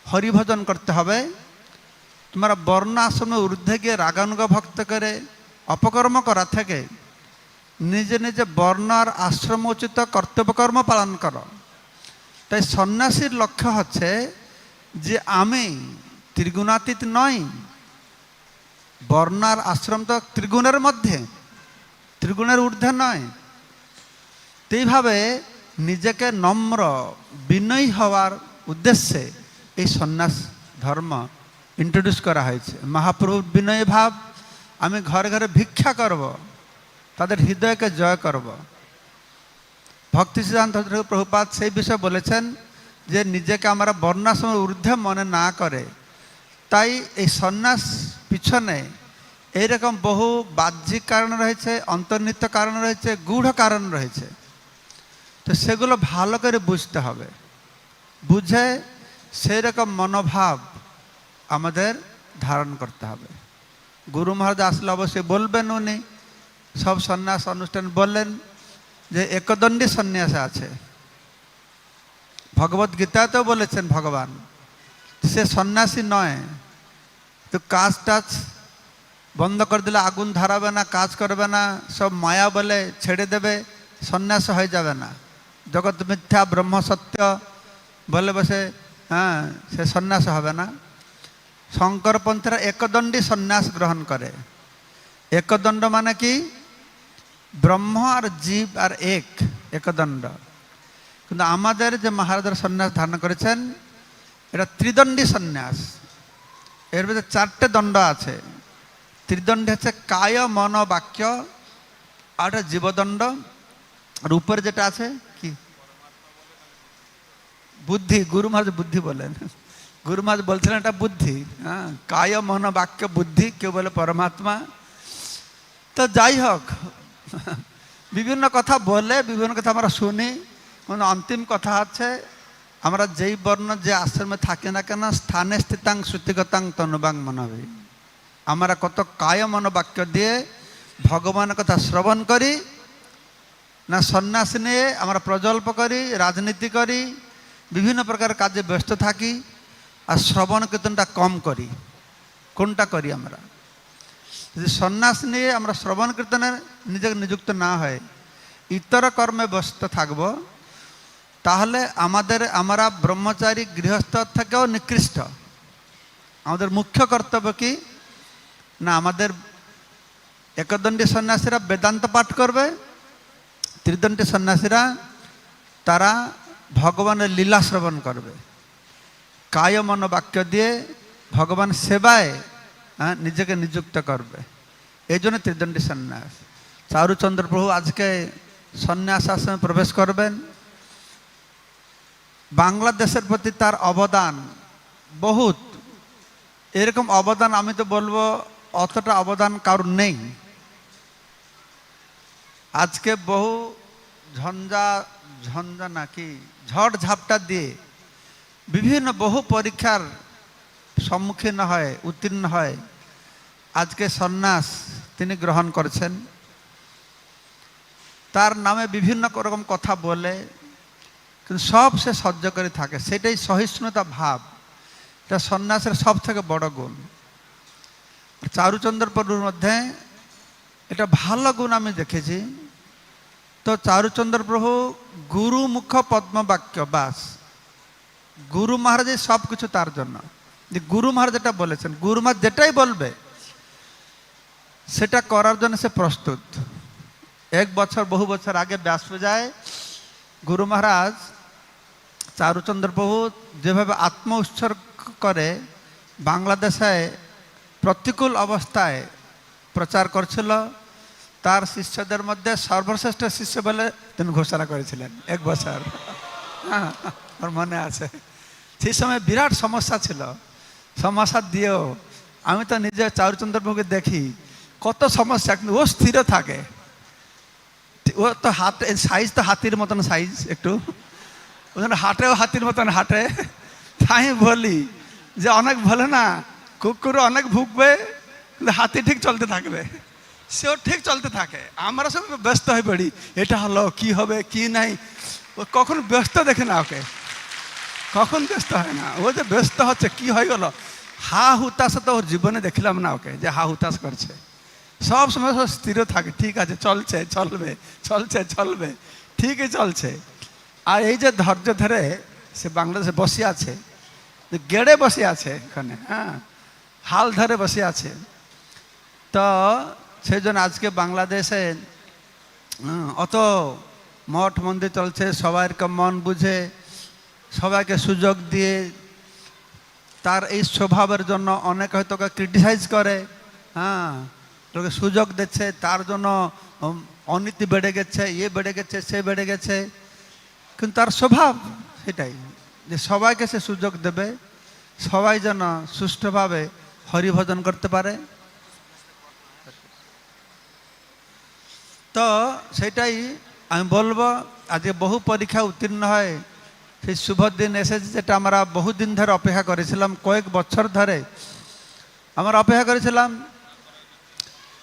হরিভজন করতে হবে, তোমরা বর্ণ আশ্রমে ঊর্ধ্বে গিয়ে রাগানুগ ভক্ত করে অপকর্ম করা থেকে নিজে নিজে বর্ণ আর আশ্রম উচিত কর্তব্যকর্ম পালন করো। তাই সন্ন্যাসীর লক্ষ্য হচ্ছে যে আমি ত্রিগুণাতীত নই, বর্ণ আর আশ্রম তো ত্রিগুণের মধ্যে, ত্রিগুণের ঊর্ধ্বে নয়। এইভাবে নিজেকে নম্র বিনয়ী হওয়ার উদ্দেশ্যে এই সন্ন্যাস ধর্ম ইন্ট্রোডিউস করা হয়েছে। মহাপ্রভুর বিনয়ী ভাব, আমি ঘরে ঘরে ভিক্ষা করব, তাদের হৃদয়কে জয় করব। ভক্তি সিদ্ধান্ত প্রভুপাদ সেই বিষয়ে বলেছেন যে নিজেকে আমরা বর্ণাশ্রমের ঊর্ধ্বে মনে না করে, তাই এই সন্ন্যাস পিছনে এইরকম বহু বাহ্যিক কারণ রয়েছে, অন্তর্নিহিত কারণ রয়েছে, গূঢ় কারণ রয়েছে। তো সেগুলো ভালো করে বুঝতে হবে, বুঝে সেই রকম মনোভাব আমাদের ধারণ করতে হবে। গুরু মহারাজ আসলে অবশ্যই বলবেন, উনি সব সন্ন্যাস অনুষ্ঠান বললেন যে একদণ্ডী সন্ন্যাস আছে। ভগবত গীতাতেও বলেছেন ভগবান সে সন্ন্যাসী নয়, তো কাজ টাজ বন্ধ করে দিলে আগুন ধরাবে না, কাজ করবে না, সব মায়া বলে ছেড়ে দেবে, সন্ন্যাস হয়ে যাবে না। জগৎ মিথ্যা ব্রহ্ম সত্য বলে বসে হ্যাঁ, সে সন্ন্যাস হবে না। শঙ্করপন্থীরা একদণ্ডী সন্ন্যাস গ্রহণ করে। একদণ্ড মানে কি? ব্রহ্ম আর জীব আর এক, একদণ্ড। কিন্তু আমাদের যে মহারাজের সন্ন্যাস ধারণ করেছেন এটা ত্রিদণ্ডী সন্ন্যাস। এর মধ্যে 4টে দণ্ড আছে। ত্রিদণ্ডী হচ্ছে কায় মন বাক্য, আর একটা জীবদণ্ড, আর উপরে যেটা আছে কি বুদ্ধি। গুরু মহারাজ বুদ্ধি বলেন, গুরু মহারাজ বলছিলেন এটা বুদ্ধি। হ্যাঁ, কায় মন বাক্য বুদ্ধি, কেউ বলে পরমাত্মা। তো যাই হোক, বিভিন্ন কথা বলে, বিভিন্ন কথা আমরা শুনি, মানে অন্তিম কথা আছে আমরা যেই বর্ণ যে আশ্রমে থাকি না কেন, স্থানে স্থিতাং শ্রুতিগতাং তনুবাং মনবি, আমরা কত কায় মনোবাক্য দিয়ে ভগবানের কথা শ্রবণ করি না, সন্ন্যাস নিয়ে আমরা প্রজল্প করি, রাজনীতি করি, বিভিন্ন প্রকার কাজে ব্যস্ত থাকি, আর শ্রবণ কীর্তনটা কম করি। কোনটা করি আমরা? যদি সন্ন্যাস নিয়ে আমরা শ্রবণ কীর্তনে নিজেকে নিযুক্ত না হয়, ইতর কর্মে ব্যস্ত থাকব, তাহলে আমরা ব্রহ্মচারী গৃহস্থ থেকেও নিকৃষ্ট। আমাদের মুখ্য কর্তব্য কি না, আমাদের একদণ্ডী সন্ন্যাসীরা বেদান্ত পাঠ করবে, ত্রিদণ্ডী সন্ন্যাসীরা তারা ভগবানের লীলা শ্রবণ করবে, কায় মন বাক্য দিয়ে ভগবান সেবায় নিজেকে নিযুক্ত করবে। এই জন্য ত্রিদণ্ডী সন্ন্যাস। চারুচন্দ্র প্রভু আজকে সন্ন্যাস আশ্রমে প্রবেশ করবেন। বাংলাদেশের প্রতি তার অবদান বহুত, এরকম অবদান আমি তো বলবো অতটা অবদান কারোর নেই। আজকে বহু ঝড় ঝাপটা দিয়ে বিভিন্ন বহু পরীক্ষার সম্মুখীন হয়, উত্তীর্ণ হয়, আজকে সন্ন্যাস তিনি গ্রহণ করেছেন। তার নামে বিভিন্ন রকম কথা বলে, কিন্তু সব সে সহ্য করে থাকে, সেটাই সহিষ্ণুতা ভাব। এটা সন্ন্যাসের সব থেকে বড় গুণ। চারুচন্দ্র প্রভুর মধ্যে এটা ভালো গুণ আমি দেখেছি। তো চারুচন্দ্র প্রভু গুরু মুখ পদ্ম বাক্য, বাস গুরু মহারাজের সব কিছু তার জন্য। যে গুরু মহারাজ যেটা বলেছেন, গুরু মহারাজ যেটাই বলবে সেটা করার জন্য সে প্রস্তুত। বহু বছর আগে ব্যাস পূজায় গুরু মহারাজ চারুচন্দ্র প্রভু যেভাবে আত্ম উৎসর্গ করে বাংলাদেশে প্রতিকূল অবস্থায় প্রচার করছিল, তার শিষ্যদের মধ্যে সর্বশ্রেষ্ঠ শিষ্য বলে তিনি ঘোষণা করেছিলেন 1 বছর। হ্যাঁ, আমার মনে আছে। সেই সময় বিরাট সমস্যা ছিল। সমস্যা দিয়েও আমি তো নিজে চারুচন্দ্র প্রভুকে দেখি কত সমস্যা, কিন্তু ও স্থির থাকে। ও তো হাতে সাইজ তো হাতির মতন সাইজ, একটু হাটেও হাতির মতন হাঁটে। তাই বলি যে অনেক বলে না কুকুর অনেক ভুগবে, কিন্তু হাতি ঠিক চলতে থাকবে, সেও ঠিক চলতে থাকে। আমরা সব ব্যস্ত হয়ে পড়ি, এটা হলো কি হবে কি নাই, ও কখন ব্যস্ত দেখে না, ওকে কখন ব্যস্ত হয় না। ও যে ব্যস্ত হচ্ছে কি হয়ে গেল, হা হুতাশ তো ওর জীবনে দেখলাম না ওকে যে হা হুতাশ করছে। সব সময় সব স্থির থাকে, ঠিক আছে চলছে চলবে চলছে চলবে, ঠিকই চলছে। আর এই যে ধৈর্য ধরে সে বাংলাদেশে বসে আছে, গেড়ে বসে আছে এখানে, হ্যাঁ হাল ধরে বসে আছে। তো সেই জন্য আজকে বাংলাদেশে অত মঠ মন্দির চলছে, সবাইকে মন বুঝে সবাইকে সুযোগ দিয়ে তার এই স্বভাবের জন্য অনেক হয়তো ক্রিটিসাইজ করে, হ্যাঁ তোকে সুযোগ দিচ্ছে, তার জন্য অনীতি বেড়ে গেছে, ইয়ে বেড়ে গেছে, সে বেড়ে গেছে। কিন্তু তার স্বভাব সেটাই যে সবাইকে সে সুযোগ দেবে, সবাই যেন সুষ্ঠুভাবে হরিভজন করতে পারে। তো সেটাই আমি বলবো, আজকে বহু পরীক্ষা উত্তীর্ণ হয় সেই শুভ দিন এসেছে, যেটা আমরা বহুদিন ধরে অপেক্ষা করেছিলাম, কয়েক বছর ধরে আমরা অপেক্ষা করেছিলাম।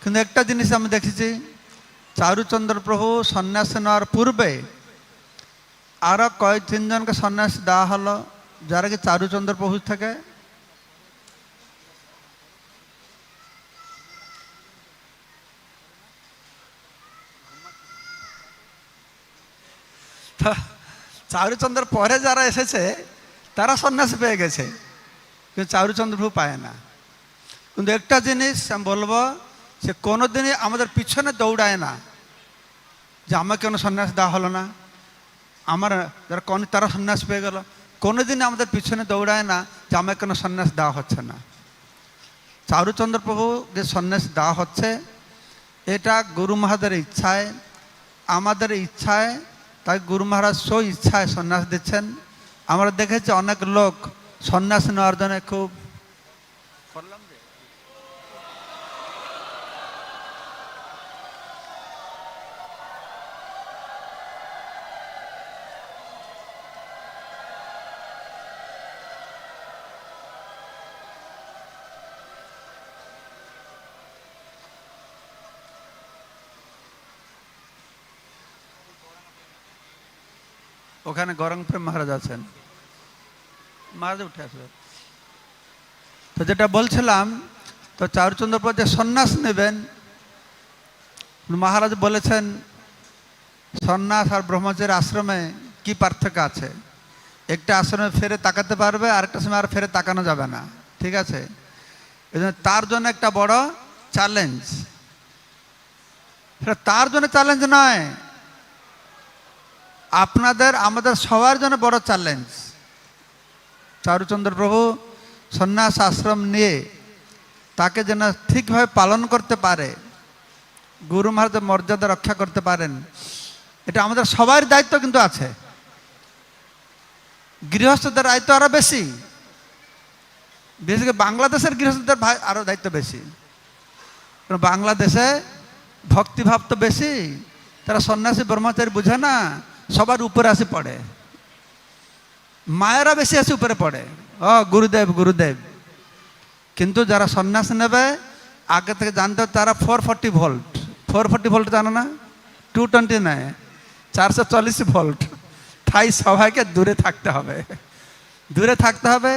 কিন্তু একটা জিনিস আমি দেখেছি, চারুচন্দ্র প্রভু সন্ন্যাস নেওয়ার পূর্বে আরও কয়েক তিনজনকে সন্ন্যাস দেওয়া হলো, যারা কি চারুচন্দ্র প্রভু থেকে। চারুচন্দ্র পরে যারা এসেছে তারা সন্ন্যাস পেয়ে গেছে, কিন্তু চারুচন্দ্র প্রভু পায় না। কিন্তু একটা জিনিস আমি বলবো, সে কোনোদিনই আমাদের পিছনে দৌড়ায় না যে আমাকে কেন সন্ন্যাস দেওয়া হলো না, আমার যারা তারা সন্ন্যাস পেয়ে গেল। কোনোদিনই আমাদের পিছনে দৌড়ায় না যে আমাকে কেন সন্ন্যাস দেওয়া হচ্ছে না। চারুচন্দ্র প্রভু যে সন্ন্যাস দেওয়া হচ্ছে, এটা গুরু মহারাজের ইচ্ছায়, আমাদের ইচ্ছায়, তাই গুরু মহারাজ স্ব ইচ্ছায় সন্ন্যাস দিচ্ছেন। আমরা দেখেছি অনেক লোক সন্ন্যাস নেওয়ার জন্য খুব ওখানে গৌরাঙ্গপ্রেম মহারাজ আছেন, মহারাজ উঠে আসবে। তো যেটা বলছিলাম, তো চারুচন্দ্র প্রভু যে সন্ন্যাস নেবেন, মহারাজ বলেছেন সন্ন্যাস আর ব্রহ্মচারী আশ্রমে কি পার্থক্য আছে। একটা আশ্রমে ফেরে তাকাতে পারবে, আরেকটা সময় আর ফেরে তাকানো যাবে না, ঠিক আছে। এই জন্য তার জন্য একটা বড় চ্যালেঞ্জ, সেটা তার জন্য চ্যালেঞ্জ নয়, আপনাদের আমাদের সবার জন্য বড় চ্যালেঞ্জ। চারুচন্দ্র প্রভু সন্ন্যাস আশ্রম নিয়ে তাকে যেন ঠিকভাবে পালন করতে পারে, গুরু মহারাজের মর্যাদা রক্ষা করতে পারেন, এটা আমাদের সবার দায়িত্ব কিন্তু আছে। গৃহস্থদের দায়িত্ব আরো বেশি, বিশেষ করে বাংলাদেশের গৃহস্থদের আরো দায়িত্ব বেশি। কারণ বাংলাদেশে ভক্তিভাব তো বেশি, তারা সন্ন্যাসী ব্রহ্মচারী বুঝে না, সবার উপরে আসে পড়ে, মায়েরা বেশি আসে উপরে পড়ে, ও গুরুদেব গুরুদেব। কিন্তু যারা সন্ন্যাস নেবে আগে থেকে জানতে হবে তারা 440 ভোল্ট, 440 ভোল্ট জানো না, 220 নয়, 440 ভোল্ট। তাই সবাইকে দূরে থাকতে হবে, দূরে থাকতে হবে।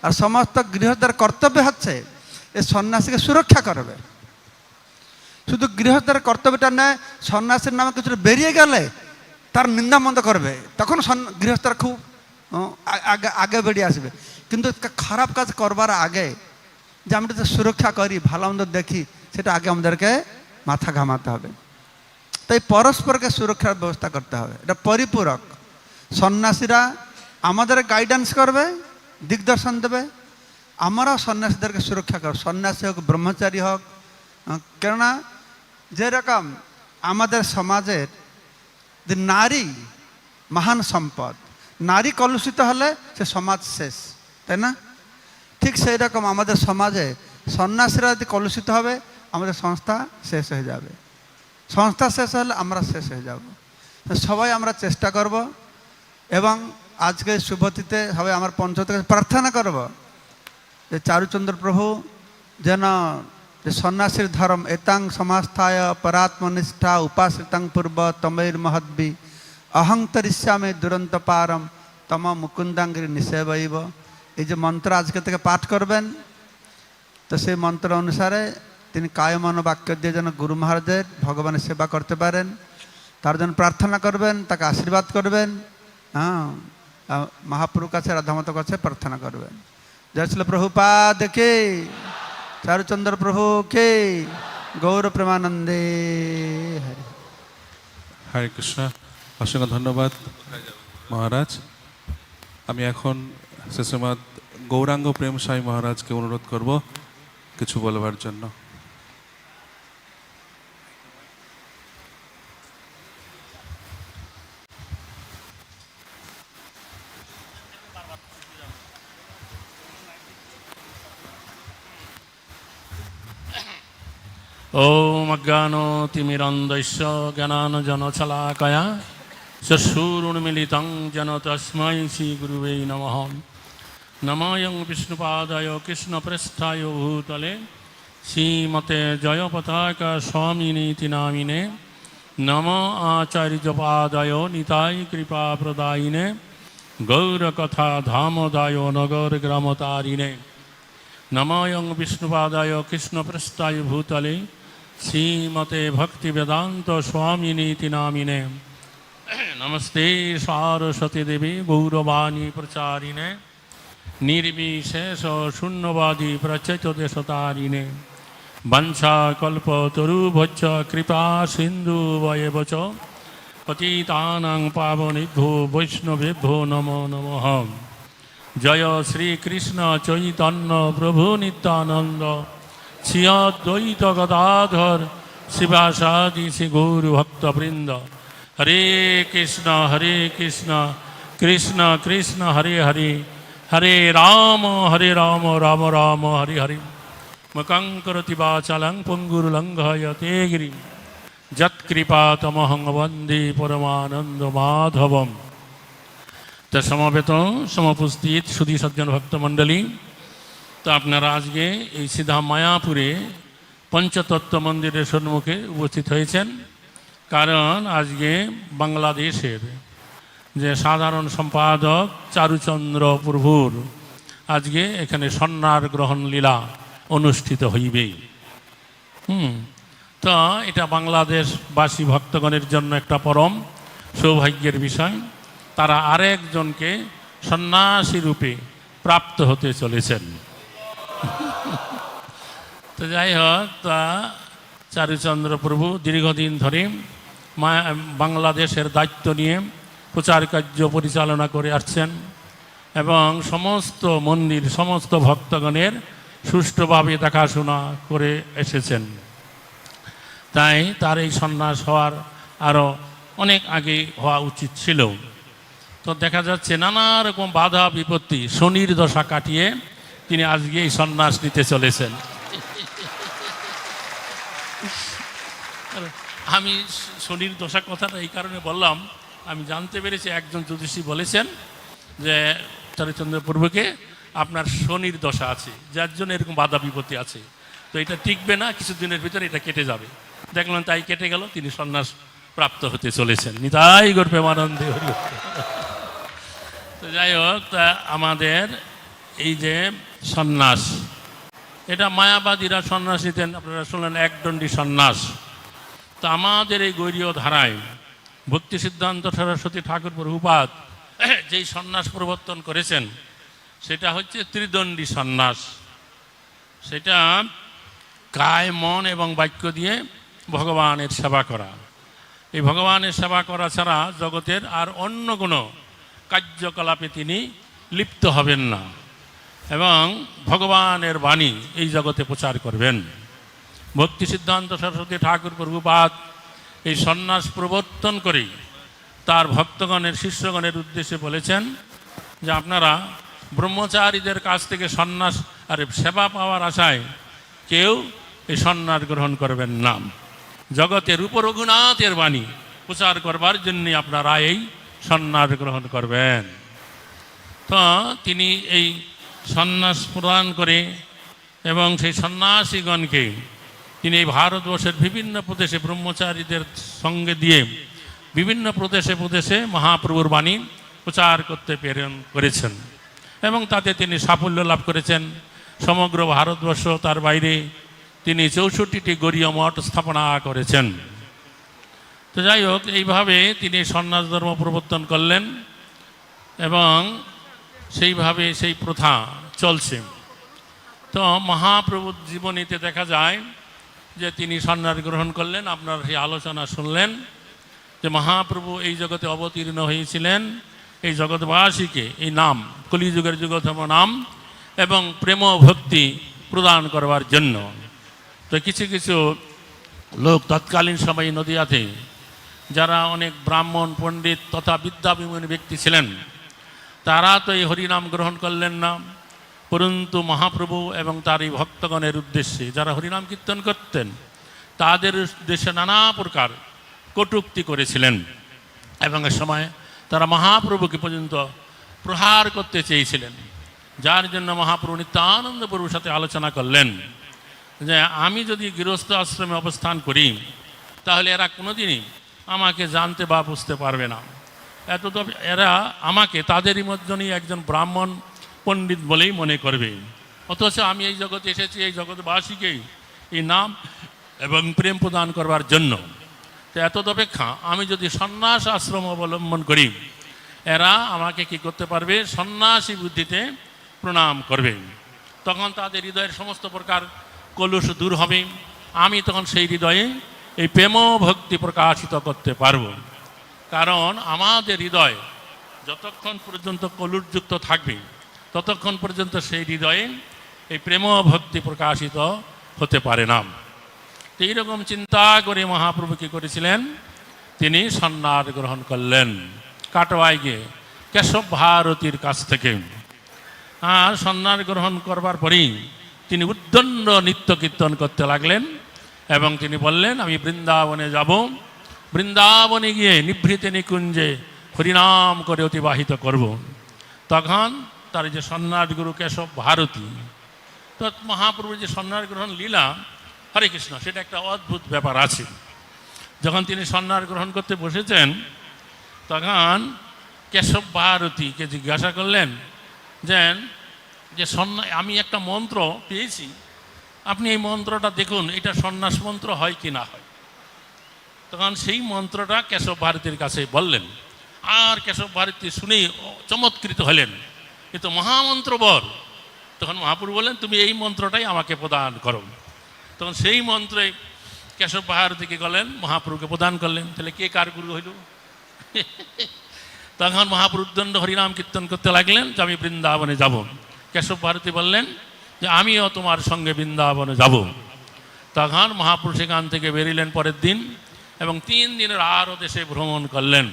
আর সমস্ত গৃহস্থের কর্তব্য হচ্ছে এই সন্ন্যাসীকে সুরক্ষা করবে। শুধু গৃহস্থের কর্তব্যটা নয়, সন্ন্যাসীর নামে কিছু বেরিয়ে গেলে তার নিন্দা মন্দ করবে, তখন গৃহস্থরা খুব আগে বেরিয়ে আসবে। কিন্তু খারাপ কাজ করবার আগে যে আমরা যে সুরক্ষা করি, ভালো মন্দ দেখি, সেটা আগে আমাদেরকে মাথা ঘামাতে হবে। তাই পরস্পরকে সুরক্ষার ব্যবস্থা করতে হবে, এটা পরিপূরক। সন্ন্যাসীরা আমাদের গাইডেন্স করবে, দিগদর্শন দেবে, আমরাও সন্ন্যাসীদেরকে সুরক্ষা করব, সন্ন্যাসী হোক ব্রহ্মচারী হোক। কেননা যেরকম আমাদের সমাজের যে নারী মহান সম্পদ, নারী কলুষিত হলে সে সমাজ শেষ, তাই না? ঠিক সেই রকম আমাদের সমাজে সন্ন্যাসীরা যদি কলুষিত হবে, আমাদের সংস্থা শেষ হয়ে যাবে। সংস্থা শেষ হলে আমরা শেষ হয়ে যাব। সবাই আমরা চেষ্টা করব, এবং আজকে শুভতিথিতে সবাই আমার পঞ্চতকে প্রার্থনা করব যে চারুচন্দ্র প্রভু যেন যে সন্ন্যাসীর ধর্ম এতাং সমাস্থায় পরাত্মনিষ্ঠা উপাসিতাং পূর্ব তমৈর মহদ্বি অহংতরিষ্যামে দুরন্ত পারম তম মুকুন্দাঙ্গির নিষেবৈব। এই যে মন্ত্র আজকে থেকে পাঠ করবেন, তো সেই মন্ত্র অনুসারে তিনি কায় মন বাক্য দিয়ে যেন গুরু মহারাজের ভগবানের সেবা করতে পারেন, তার জন্য প্রার্থনা করবেন, তাকে আশীর্বাদ করবেন। হ্যাঁ, মহাপ্রভুর কাছে, রাধামাতার কাছে প্রার্থনা করবেন। জয় শ্রী প্রভুপাদ কে, চারুচন্দ্র প্রভু কে, গৌর প্রেমানন্দে হরি। হরে কৃষ্ণ, অসংখ্য ধন্যবাদ মহারাজ। আমি এখন শ্রীশ্রীমৎ গৌরাঙ্গ প্রেম সাই মহারাজকে অনুরোধ করব কিছু বলবার জন্য। ॐ अज्ञानतिमिरन्धस्य ज्ञानाञ्जनशलाकया चक्षुरुन्मीलितं येन तस्मै श्रीगुरुवे नमः। नमोऽयं विष्णुपादाय कृष्णप्रेष्ठाय भूतले श्रीमते जयपताका स्वामिनीति नामिने। नमो आचार्यपादाय निताय कृपाप्रदायिने गौरकथा धामदाय नगरग्रामतारिणे। नमोऽयं विष्णुपादाय कृष्णप्रेष्ठाय भूतले श्रीमते भक्तिवेदान्त स्वामिनीति नामिने। नमस्ते सारस्वती देवी गौरवाणी प्रचारिणे निर्विशेष शून्यवादी प्रचैतदेशतारिणे। वंशाकल्पतरुभ्यश्च कृपा सिन्धुवैव च पतितानां पावनेभ्यो वैष्णवेभ्यो नमो नमः। जय श्री कृष्ण चैतन्य प्रभु नित्यानंद श्री अद्वैत गदाधर शिवासादि श्री गौर भक्तवृंद। हरे कृष्ण कृष्ण कृष्ण हरे हरे, हरे राम राम राम हरे हरे। मुखं करोति वाचालं पुङ्गुर्लङ्घयते गिरिं यत्कृपातमहं वन्दे परमानंद माधवम्। তো সমবেত সমুপস্থিত সুধী সজ্জন ভক্তমণ্ডলী, তো আপনারা আজকে এই সিধা মায়াপুরে পঞ্চতত্ত্ব মন্দিরের সম্মুখে উপস্থিত হয়েছেন, কারণ আজকে বাংলাদেশের যে সাধারণ সম্পাদক চারুচন্দ্র প্রভুর আজকে এখানে সন্ন্যাস গ্রহণ লীলা অনুষ্ঠিত হইবে। তো এটা বাংলাদেশবাসী ভক্তগণের জন্য একটা পরম সৌভাগ্যের বিষয়। তারা আরেকজনকে সন্ন্যাসী রূপে প্রাপ্ত হতে চলেছেন। তো যাই হোক, তা চারুচন্দ্র প্রভু দীর্ঘদিন ধরে বাংলাদেশের দায়িত্ব নিয়ে প্রচার কার্য পরিচালনা করে আসছেন এবং সমস্ত মন্দির সমস্ত ভক্তগণের সুষ্ঠুভাবে দেখাশোনা করে এসেছেন। তাই তার এই সন্ন্যাস হওয়ার আরও অনেক আগে হওয়া উচিত ছিল। তো দেখা যাচ্ছে নানা রকম বাধা বিপত্তি শনির দশা কাটিয়ে তিনি আজকে এই সন্ন্যাস নিতে চলেছেন। আমি শনির দশা কথাটা এই কারণে বললাম, আমি জানতে পেরেছি একজন জ্যোতিষী বলেছেন যে চারুচন্দ্র প্রভুকে আপনার শনির দশা আছে, যার জন্য এরকম বাধা বিপত্তি আছে, তো এটা টিকবে না, কিছুদিনের ভিতরে এটা কেটে যাবে। দেখলাম তাই কেটে গেল, তিনি সন্ন্যাস প্রাপ্ত হতে চলেছেন। নিতাই গৌর প্রেমানন্দে হরি। তো যাই হোক, তা আমাদের এই যে সন্ন্যাস, এটা মায়াবাদীরা সন্ন্যাস নিতেন, আপনারা শুনলেন একদণ্ডী সন্ন্যাস। তো আমাদের এই গৌরীয় ধারায় ভক্তি সিদ্ধান্ত সরস্বতী ঠাকুর প্রভুপাদ যেই সন্ন্যাস প্রবর্তন করেছেন সেটা হচ্ছে ত্রিদণ্ডী সন্ন্যাস। সেটা কায় মন এবং বাক্য দিয়ে ভগবানের সেবা করা। এই ভগবানের সেবা করা ছাড়া জগতের আর অন্য কোনো কার্যকলাপে তিনি লিপ্ত হবেন না এবং ভগবানের বাণী এই জগতে প্রচার করবেন। ভক্তি সিদ্ধান্ত সরস্বতী ঠাকুর প্রভুপাদ এই সন্ন্যাস প্রবর্তন করে তার ভক্তগণের শিষ্যগণের উদ্দেশ্যে বলেছেন যে আপনারা ব্রহ্মচারীদের কাছ থেকে সন্ন্যাস আর সেবা পাওয়ার আশায় কেউ এই সন্ন্যাস গ্রহণ করবেন না। জগতের রূপ রঘুনাথের বাণী প্রচার করবার জন্যে আপনারা এই সন্ন্যাস গ্রহণ করবেন। তো তিনি এই সন্ন্যাস প্রদান করে এবং সেই সন্ন্যাসীগণকে তিনি এই ভারতবর্ষের বিভিন্ন প্রদেশে ব্রহ্মচারীদের সঙ্গে দিয়ে বিভিন্ন প্রদেশে প্রদেশে মহাপ্রভুর বাণী প্রচার করতে প্রেরণ করেছেন এবং তাতে তিনি সাফল্য লাভ করেছেন। সমগ্র ভারতবর্ষ তার বাইরে তিনি 64টি গরীয় মঠ স্থাপনা করেছেন। তো যাই হোক, এইভাবে তিনি সন্ন্যাস ধর্ম প্রবর্তন করলেন এবং সেইভাবে সেই প্রথা চলছে। তো মহাপ্রভুর জীবনীতে দেখা যায় যে তিনি সন্ন্যাস গ্রহণ করলেন। আপনার সেই আলোচনা শুনলেন যে মহাপ্রভু এই জগতে অবতীর্ণ হয়েছিলেন এই জগৎবাসীকে এই নাম, কলিযুগের যুগতম নাম এবং প্রেম ভক্তি প্রদান করবার জন্য। তো কিছু কিছু লোক তৎকালীন সময়ে নদিয়াতে যারা অনেক ব্রাহ্মণ পণ্ডিত তথা বিদ্যাবিমূঢ় ব্যক্তি ছিলেন, তারা তো এই হরিনাম গ্রহণ করলেন না, পরন্তু মহাপ্রভু এবং তার এই ভক্তগণের উদ্দেশ্যে যারা হরিনাম কীর্তন করতেন তাদের উদ্দেশ্যে নানা প্রকার কটূক্তি করেছিলেন এবং এ সময় তারা মহাপ্রভুকে পর্যন্ত প্রহার করতে চেয়েছিলেন। যার জন্য মহাপ্রভু নিত্যানন্দ প্রভুর সাথে আলোচনা করলেন যে আমি যদি গৃহস্থ আশ্রমে অবস্থান করি তাহলে এরা কোনোদিনই আমাকে জানতে বা বুঝতে পারবে না। এত তো এরা আমাকে তাদেরই মধ্যেই একজন ব্রাহ্মণ পণ্ডিত বলেই মনে করবে, অথচ আমি এই জগতে এসেছি এই জগৎবাসীকেই এই নাম এবং প্রেম প্রদান করবার জন্য। তো এত অপেক্ষা আমি যদি সন্ন্যাস আশ্রম অবলম্বন করি, এরা আমাকে কি করতে পারবে? সন্ন্যাসী বুদ্ধিতে প্রণাম করবে। তখন তাদের হৃদয়ের সমস্ত প্রকার কলুষ দূর হবে। আমি তখন সেই হৃদয়ে এই প্রেম ভক্তি প্রকাশিত করতে পারব। কারণ আমাদের হৃদয় যতক্ষণ পর্যন্ত কলুষযুক্ত থাকবে ততক্ষণ পর্যন্ত সেই হৃদয়ে এই প্রেম ভক্তি প্রকাশিত হতে পারে না। তো এইরকম চিন্তা করে মহাপ্রভু কী করেছিলেন? তিনি সন্ন্যাস গ্রহণ করলেন কাটোয়ায় গিয়ে কেশব ভারতীর কাছ থেকে। আর সন্ন্যাস গ্রহণ করবার পরেই তিনি উদ্দণ্ড নৃত্য কীর্তন করতে লাগলেন এবং তিনি বললেন আমি বৃন্দাবনে যাব, বৃন্দাবনে গিয়ে নিভৃতে নিকুঞ্জে হরিনাম করে অতিবাহিত করব। তখন তার যে সন্ন্যাস গুরু কেশব ভারতী, তো মহাপ্রভুর যে সন্ন্যাস গ্রহণ লীলা হরে কৃষ্ণ, সেটা একটা অদ্ভুত ব্যাপার আছে। যখন তিনি সন্ন্যাস গ্রহণ করতে বসেছেন তখন কেশব ভারতীকে জিজ্ঞাসা করলেন যে আমি একটা মন্ত্র পেয়েছি, আপনি এই মন্ত্রটা দেখুন, এটা সন্ন্যাস মন্ত্র হয় কি না হয়। তখন সেই মন্ত্রটা কেশব ভারতীর কাছে বললেন। আর কেশব ভারতী শুনেই চমৎকৃত হলেন, এ তো মহামন্ত্র বর। তখন মহাপ্রভু বললেন তুমি এই মন্ত্রটাই আমাকে প্রদান করো। তখন সেই মন্ত্রে কেশব ভারতীকে গেলেন মহাপ্রভুকে প্রদান করলেন। তাহলে কে কার গুরু হইল? তখন মহাপ্রভু দণ্ড হরিনাম কীর্তন করতে লাগলেন যে আমি বৃন্দাবনে যাব। কেশব ভারতী বললেন যে আমিও তোমার সঙ্গে বৃন্দাবনে যাব। তখন মহাপ্রভু সেখান থেকে বেরিলেন পরের দিন এবং 3 দিনের আরও দেশে ভ্রমণ করলেন।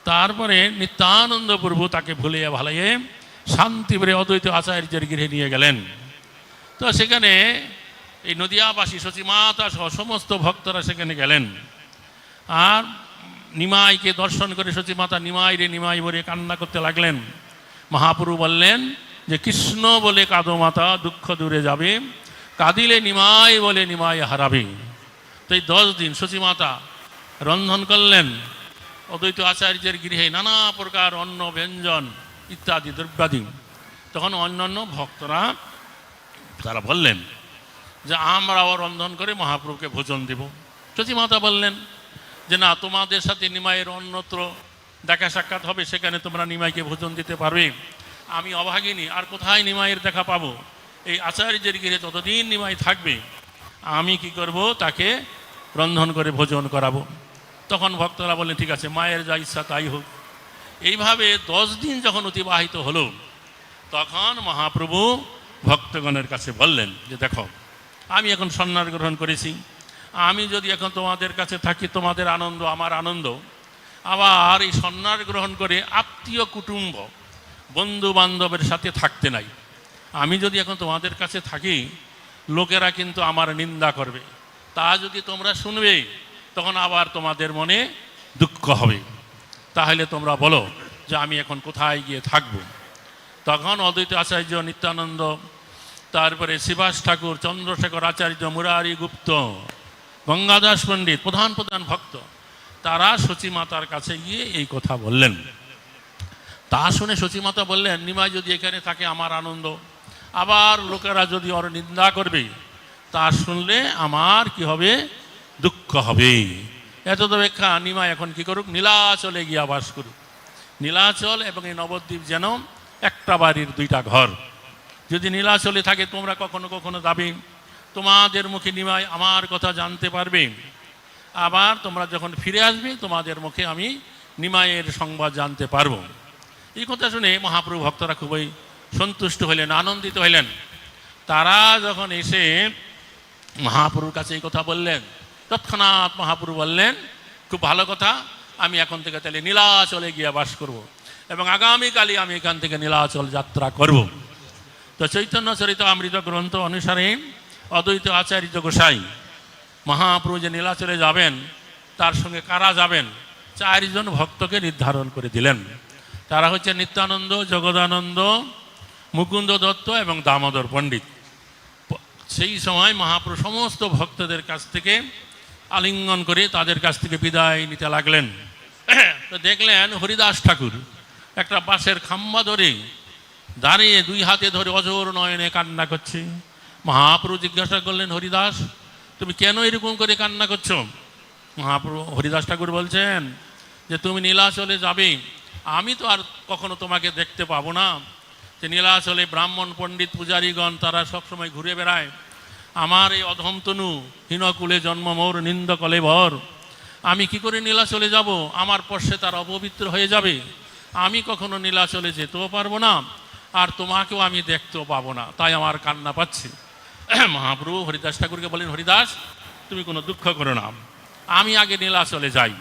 তারপরে নিত্যানন্দ প্রভু তাকে ভুলিয়ে ভালাইয়ে শান্তিপুরে অদ্বৈত আচার্যের গৃহে নিয়ে গেলেন। তো সেখানে এই নদিয়াবাসী সচিমাতা সহ সমস্ত ভক্তরা সেখানে গেলেন। আর নিমাইকে দর্শন করে সচিমাতা নিমাই রে নিমাই বলে কান্না করতে লাগলেন। মহাপ্রভু বললেন যে কৃষ্ণ বলে কাঁদো মাতা, দুঃখ দূরে যাবে, কাঁদিলে নিমাই বলে নিমাই হারাবে। তো এই 10 দিন সচিমাতা রন্ধন করলেন অদ্বৈত আচার্যের গৃহে নানা প্রকার অন্ন ব্যঞ্জন ইত্যাদি দ্রব্যাদি। তখন অন্যান্য ভক্তরা তারা বললেন যে আমরাও রন্ধন করে মহাপ্রভুকে ভোজন দেব। সচিমাতা বললেন যে না, তোমাদের সাথে নিমাইয়ের অন্যত্র দেখা সাক্ষাৎ হবে, সেখানে তোমরা নিমাইকে ভোজন দিতে পারবে। আমি অভাগিনী, আর কোথায় নিমাইয়ের দেখা পাবো? এই আচার্যের গৃহে যতদিন নিমাই থাকবে আমি কি করব? তাকে রন্ধন করে ভোজন করাবো। তখন ভক্তরা বললেন ঠিক আছে, মায়ের যা ইচ্ছা তাই হোক। এইভাবে 10 দিন যখন অতিবাহিত হলো তখন মহাপ্রভু ভক্তগণের কাছে বললেন যে দেখো, আমি এখন সন্ন্যাস গ্রহণ করেছি, আমি যদি এখন তোমাদের কাছে থাকি তোমাদের আনন্দ আমার আনন্দ, আবার এই সন্ন্যাস গ্রহণ করে আত্মীয় কুটুম্ব বন্ধু বান্ধবের সাথে থাকতে নাই। আমি যদি এখন তোমাদের কাছে থাকি লোকেরা কিন্তু আমার নিন্দা করবে, তা যদি তোমরা শুনবে তখন আবার তোমাদের মনে দুঃখ হবে। তাহলে তোমরা বলো যে আমি এখন কোথায় গিয়ে থাকব। তখন অদ্বৈত আচার্য নিত্যানন্দ, তারপরে শিবাস ঠাকুর, চন্দ্রশেখর আচার্য, মুরারি গুপ্ত, গঙ্গাদাস পণ্ডিত, প্রধান প্রধান ভক্ত, তারা সচিমাতার কাছে গিয়ে এই কথা বললেন। তা শুনে সচিমাতা বললেন নিমাই যদি এখানে থাকে আমার আনন্দ, আবার লোকেরা যদি ওর নিন্দা করবে তা শুনলে আমার কি হবে, দুঃখ হবে। এত অপেক্ষা নিমাই এখন কি করুক, নীলাচলে গিয়া বাস করুক। নীলাচল এবং এই নবদ্বীপ যেন একটা বাড়ির দুইটা ঘর। যদি নীলাচলে থাকে তোমরা কখনো কখনো যাবে, তোমাদের মুখে নিমাই আমার কথা জানতে পারবে। আবার তোমরা যখন ফিরে আসবে তোমাদের মুখে আমি নিমাইয়ের সংবাদ জানতে পারবো। এই কথা শুনে মহাপ্রভু ভক্তরা খুবই সন্তুষ্ট হইলেন, আনন্দিত হইলেন। তারা যখন এসে মহাপ্রভুর কাছে এই কথা বললেন, তৎক্ষণাৎ মহাপ্রভু বললেন, খুব ভালো কথা, আমি এখন থেকে তাহলে নীলাচলে গিয়ে বাস করব এবং আগামীকালই আমি এখান থেকে নীলাচল যাত্রা করব। তো চৈতন্য চরিত অমৃত গ্রন্থ অনুসারে অদ্বৈত আচার্য গোসাই মহাপ্রভু যে নীলাচলে যাবেন তার সঙ্গে কারা যাবেন, 4 জন ভক্তকে নির্ধারণ করে দিলেন। তারা হচ্ছে নিত্যানন্দ, জগদানন্দ, মুকুন্দ দত্ত এবং দামোদর পণ্ডিত। সেই সময় মহাপ্রভু সমস্ত ভক্তদের কাছ থেকে আলিঙ্গন করে তাদের কাছ থেকে বিদায় নিতে লাগলেন। তো দেখলেন হরিদাস ঠাকুর একটা বাঁশের খাম্বা ধরে দাঁড়িয়ে 2 হাতে ধরে অজর নয়নে কান্না করছে। মহাপ্রভু জিজ্ঞাসা করলেন, হরিদাস তুমি কেন এরকম করে কান্না করছো? মহাপ্রভু হরিদাস ঠাকুর বলছেন যে তুমি নীলাচলে যাবে, আমি তো আর কখনো তোমাকে দেখতে পাবো না। যে নীলাচলে ব্রাহ্মণ পণ্ডিত পূজারীগণ তারা সবসময় ঘুরে বেড়ায়, আমার এই অধমতনু হীনকুলে জন্ম মোর নিন্দ কলে ভর, আমি কি করে নীলাচলে যাব? আমার পশ্বে তার অপবিত্র হয়ে যাবে, আমি কখনো নীলাচলে যেতেও পারবো না, আর তোমাকেও আমি দেখতেও পাবো না, তাই আমার কান্না পাচ্ছি। মহাপ্রভু হরিদাস ঠাকুরকে বলেন, হরিদাস তুমি কোনো দুঃখ করো না, আমি আগে নীলাচলে যাই,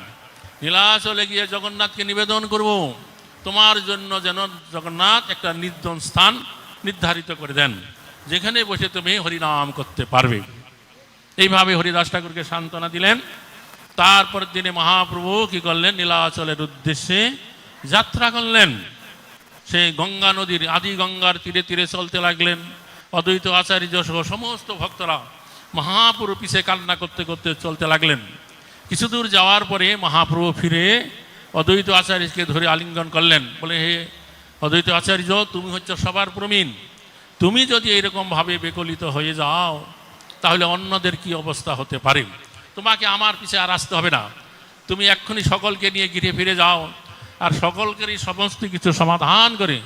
নীলাচলে গিয়ে জগন্নাথকে নিবেদন করব, তোমার জন্য যেন জগন্নাথ একটা নির্জন স্থান নির্ধারিত করে দেন, যেখানে বসে তুমি হরিনাম করতে পারবে। এইভাবে হরিদাস ঠাকুরকে সান্ত্বনা দিলেন। তারপর দিনে মহাপ্রভু কি করলেন, নীলাচলের উদ্দেশ্যে যাত্রা করলেন। সেই গঙ্গা নদীর, আদি গঙ্গার তীরে তীরে চলতে লাগলেন। অদ্বৈত আচার্য সহ সমস্ত ভক্তরা মহাপ্রভু পিছে কান্না করতে করতে চলতে লাগলেন। কিছু দূর যাওয়ার পরে মহাপ্রভু ফিরে অদ্বৈত আচার্যকে ধরে আলিঙ্গন করলেন, বলে, হে অদ্বৈত আচার্য, তুমি হচ্ছে সবার প্রবীণ, তুমি যদি এরকমভাবে বিকলিত হয়ে যাও তাহলে অন্যদের কি অবস্থা হতে পারে? তোমাকে আমার পিছে আর আসতে হবে না, তুমি এক্ষুনি সকলকে নিয়ে গৃহে ফিরে যাও, আর সকলকেরই সমস্ত কিছু সমাধান করে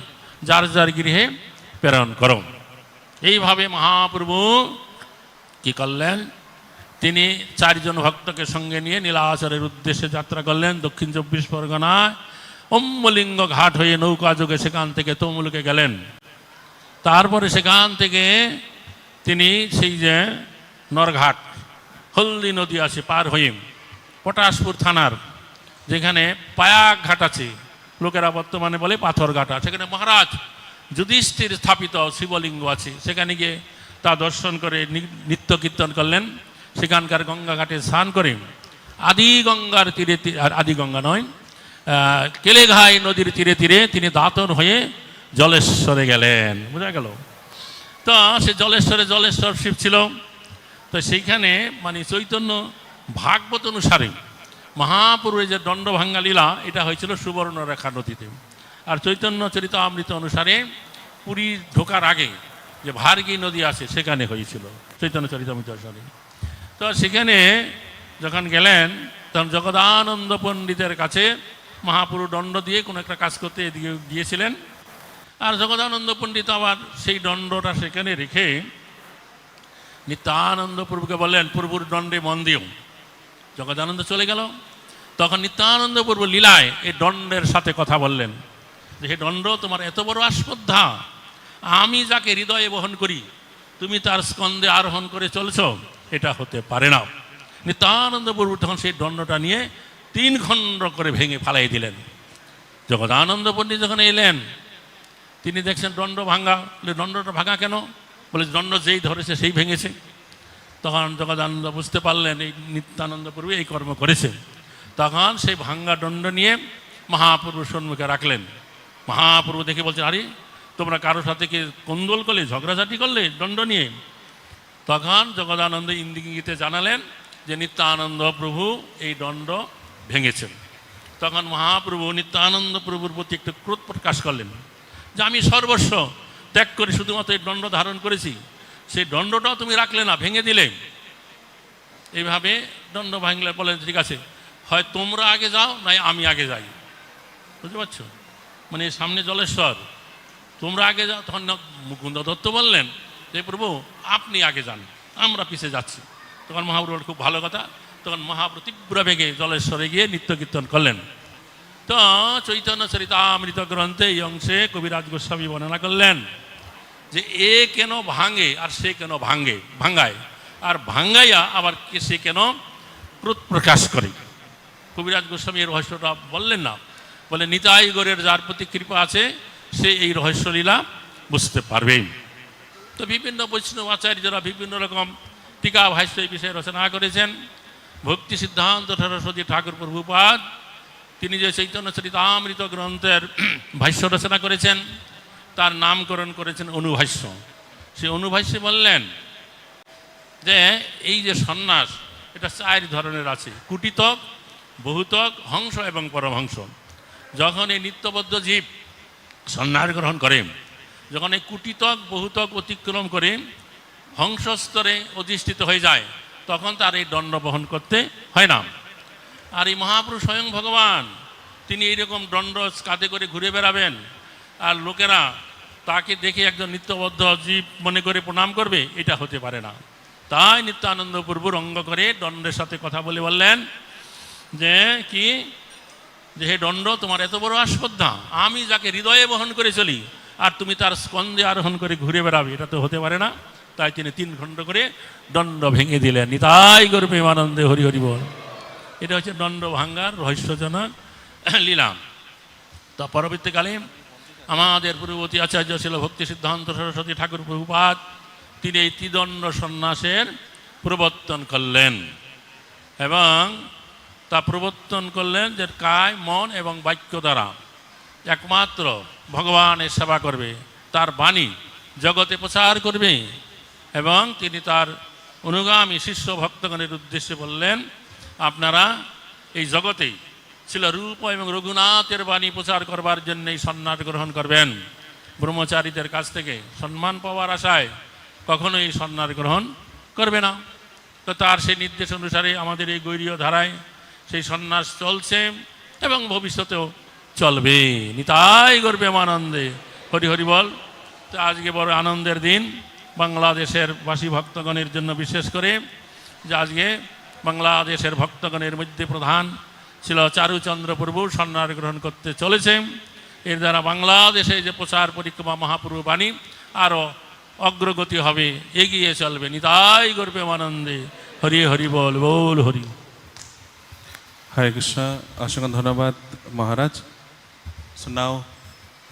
যার যার গৃহে প্রেরণ করো। এইভাবে মহাপ্রভু কি করলেন, তিনি 4 জন ভক্তকে সঙ্গে নিয়ে নীলাচলের উদ্দেশ্যে যাত্রা করলেন। দক্ষিণ 24 পরগনায় অম্বলিঙ্গ ঘাট হয়ে নৌকা যোগে সেখান থেকে তমলুকে গেলেন। তারপরে সেখান থেকে তিনি সেই যে নরঘাট, হলদি নদী আছে পার হয়ে পটাশপুর থানার যেখানে পায়াক ঘাট আছে, লোকেরা বর্তমানে বলে পাথর ঘাটা, সেখানে মহারাজ যুধিষ্ঠির স্থাপিত শিবলিঙ্গ আছে, সেখানে গিয়ে তা দর্শন করে নিত্য কীর্তন করলেন। সেখানকার গঙ্গা ঘাটে স্নান করে আদি গঙ্গার তীরে, আর আদি গঙ্গা নয়, কেলেঘাই নদীর তীরে তীরে তিনি দাঁতন হয়ে জলেশ্বরে গেলেন। বোঝা গেল? তো সে জলেশ্বর শিব ছিল। তো সেইখানে মানে চৈতন্য ভাগবত অনুসারে মহাপুরুষের যে দণ্ডভাঙ্গা লীলা, এটা হয়েছিল সুবর্ণরেখা নদীতে। আর চৈতন্য চরিত অমৃত অনুসারে পুরী ঢোকার আগে যে ভার্গী নদী আছে সেখানে হয়েছিল চৈতন্য চরিত অমৃত অনুসারে। তো সেখানে যখন গেলেন তখন জগদানন্দ পণ্ডিতের কাছে মহাপুরু দণ্ড দিয়ে কোনো একটা কাজ করতে এদিকে গিয়েছিলেন। আর জগদানন্দ পণ্ডিত আবার সেই দণ্ডটা সেখানে রেখে নিত্যানন্দ প্রভুকে বললেন, প্রভুর দণ্ডে মন দিও। জগদানন্দ চলে গেল। তখন নিত্যানন্দ প্রভু লীলায় এই দণ্ডের সাথে কথা বললেন যে, হে দণ্ড, তোমার এত বড় আস্পর্ধা, আমি যাকে হৃদয়ে বহন করি তুমি তার স্কন্ধে আরোহণ করে চলছ, এটা হতে পারে না। নিত্যানন্দ প্রভু তখন সেই দণ্ডটা নিয়ে 3 খণ্ড করে ভেঙে ফালাই দিলেন। জগদানন্দ পণ্ডিত যখন এলেন তিনি দেখছেন দণ্ড ভাঙা। দণ্ডটা ভাঙা কেন? বলে, দণ্ড যেই ধরেছে সেই ভেঙেছে। তখন জগদানন্দ বুঝতে পারলেন এই নিত্যানন্দ প্রভু এই কর্ম করেছে। তখন সেই ভাঙ্গা দণ্ড নিয়ে মহাপ্রভুর সম্মুখে রাখলেন। মহাপ্রভু দেখে বলছেন, আরে তোমরা কারোর সাথে কি কোন্দল করলে, ঝগড়াঝাটি করলে দণ্ড নিয়ে? তখন জগদানন্দ ইঙ্গিতে জানালেন যে নিত্যানন্দ প্রভু এই দণ্ড ভেঙেছেন। তখন মহাপ্রভু নিত্যানন্দ প্রভুর প্রতি একটু ক্রোধ প্রকাশ করলেন যে, আমি সর্বস্ব ত্যাগ করে শুধুমাত্র এই দণ্ড ধারণ করেছি, সেই দণ্ডটাও তুমি রাখলে না, ভেঙে দিলে। এইভাবে দণ্ড ভাঙলে বলে ঠিক আছে, হয় তোমরা আগে যাও নাই আমি আগে যাই। বুঝতে পারছো? মানে সামনে জলেশ্বর, তোমরা আগে যাও। তখন মুকুন্দ দত্ত বললেন যে প্রভু আপনি আগে যান, আমরা পিছিয়ে যাচ্ছি। তখন মহাপ্রভুর খুব ভালো কথা, তখন মহাপ্রভু তীব্র বেগে জলেশ্বরে গিয়ে নিত্য কীর্তন করলেন। তো চৈতন্য চরিতামৃত গ্রন্থে এই অংশে কবিরাজ গোস্বামী বর্ণনা করলেন যে এ কেন ভাঙে আর সে কেন ভাঙায়, আর ভাঙ্গাইয়া আবার সে কেন ক্রোধ প্রকাশ করে। কবিরাজ গোস্বামী এই রহস্যটা বললেন না, বলে নিতাই গৌরের যার প্রতি কৃপা আছে সে এই রহস্যলীলা বুঝতে পারবে। তো বিভিন্ন বৈষ্ণব আচার্যরা বিভিন্ন রকম টিকা ভাষ্য এই বিষয়ে রচনা করেছেন। ভক্তি সিদ্ধান্ত সরস্বতী ঠাকুর প্রভুপাদ তিনি যে চৈতন্য চরিতামৃত গ্রন্থের ভাষ্য রচনা করেছেন তার নামকরণ করেছেন অনুভাষ্য। সেই অনুভাষ্যে বললেন যে এই যে সন্ন্যাস এটা 4 ধরনের আছে, কুটিতক, বহুতক, হংস এবং পরমহংস। যখন এই নিত্যবদ্ধ জীব সন্ন্যাস গ্রহণ করে, যখন এই কুটিতক বহুতক অতিক্রম করে হংস স্তরে অধিষ্ঠিত হয়ে যায়, তখন তার এই দণ্ড বহন করতে হয় না। আর এই মহাপুরুষ স্বয়ং ভগবান তিনি এইরকম দণ্ড কাঁধে করে ঘুরে বেড়াবেন, আর লোকেরা তাকে দেখে একজন নিত্যবদ্ধ জীব মনে করে প্রণাম করবে, এটা হতে পারে না। তাই নিত্যানন্দ প্রভু রঙ্গ করে দণ্ডের সাথে কথা বলে বললেন যে কি, যে হে দণ্ড তোমার এত বড় আস্পর্ধা, আমি যাকে হৃদয়ে বহন করে চলি আর তুমি তার স্কন্ধে আরোহণ করে ঘুরে বেড়াবে, এটা তো হতে পারে না। তাই তিনি 3 খণ্ড করে দণ্ড ভেঙে দিলেন। নিতাই গৌর প্রেমানন্দে হরি হরি বল। এটা হচ্ছে দণ্ড ভাঙ্গার রহস্যজনক লীলা। তা পরবর্তীকালে আমাদের পূর্ববর্তী আচার্য ছিল ভক্তি সিদ্ধান্ত সরস্বতী ঠাকুর প্রভুপাদ, তিনি এই ত্রিদণ্ড সন্ন্যাসের প্রবর্তন করলেন। এবং তা প্রবর্তন করলেন যে কায়, মন এবং বাক্য দ্বারা একমাত্র ভগবানের সেবা করবে, তার বাণী জগতে প্রচার করবে। এবং তিনি তার অনুগামী শিষ্য ভক্তগণের উদ্দেশ্যে বললেন, আপনারা এই জগতেই ছিল রূপ এবং রঘুনাথের বাণী প্রচার করবার জন্যই সন্ন্যাস গ্রহণ করবেন। ব্রহ্মচারীদের কাছ থেকে সম্মান পাওয়ার আশায় কখনোই সন্ন্যাস গ্রহণ করবে না। তো তার সেই নির্দেশ অনুসারে আমাদের এই গৈরীয় ধারায় সেই সন্ন্যাস চলছে এবং ভবিষ্যতেও চলবে। নিতাই গৌর প্রেমানন্দে হরি হরি বল। তো আজকে বড় আনন্দের দিন বাংলাদেশের বাসী ভক্তগণের জন্য, বিশেষ করে যে আজকে বাংলাদেশের ভক্তগণের মধ্যে প্রধান ছিল চারুচন্দ্র প্রভু সন্ন্যাস গ্রহণ করতে চলেছে। এর দ্বারা বাংলাদেশে যে প্রচার পরিক্রমা মহাপ্রভু বাণী আরও অগ্রগতি হবে, এগিয়ে চলবে। নিতাই গৌর প্রেমানন্দে হরি হরি বল, বল হরি। হরে কৃষ্ণ, অসংখ্য ধন্যবাদ মহারাজ। So now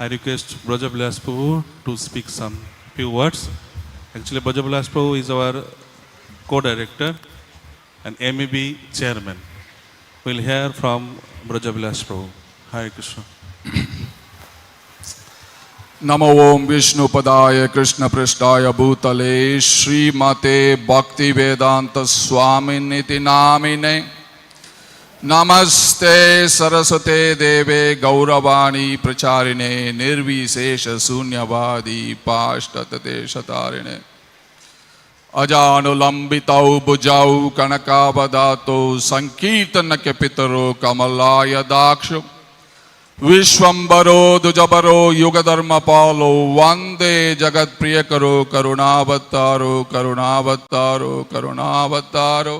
I request Brajavilas Prabhu to speak some few words. Actually, Brajavilas Prabhu is our co-director and MEB chairman. We'll hear from Brajavilas Prabhu. Hare Krishna. नमो ओम विष्णुपदाय कृष्ण पृष्ठाय भूतले श्रीमते भक्ति वेदांत स्वामिनिति नामिने नमस्ते सरस्वते देवे गौरवाणी प्रचारिणे निर्विशेष शून्यवादी पाष्टतदेशतारिणे अजानुलंबितौ भुजौ कनकावदातो संकीर्तन के पितरो कमलाय दाक्षु विश्वंबरो दुजबरो युगधर्म पालो वंदे जगत प्रिय करो करुणावतारो करुणावतारो करुणावतारो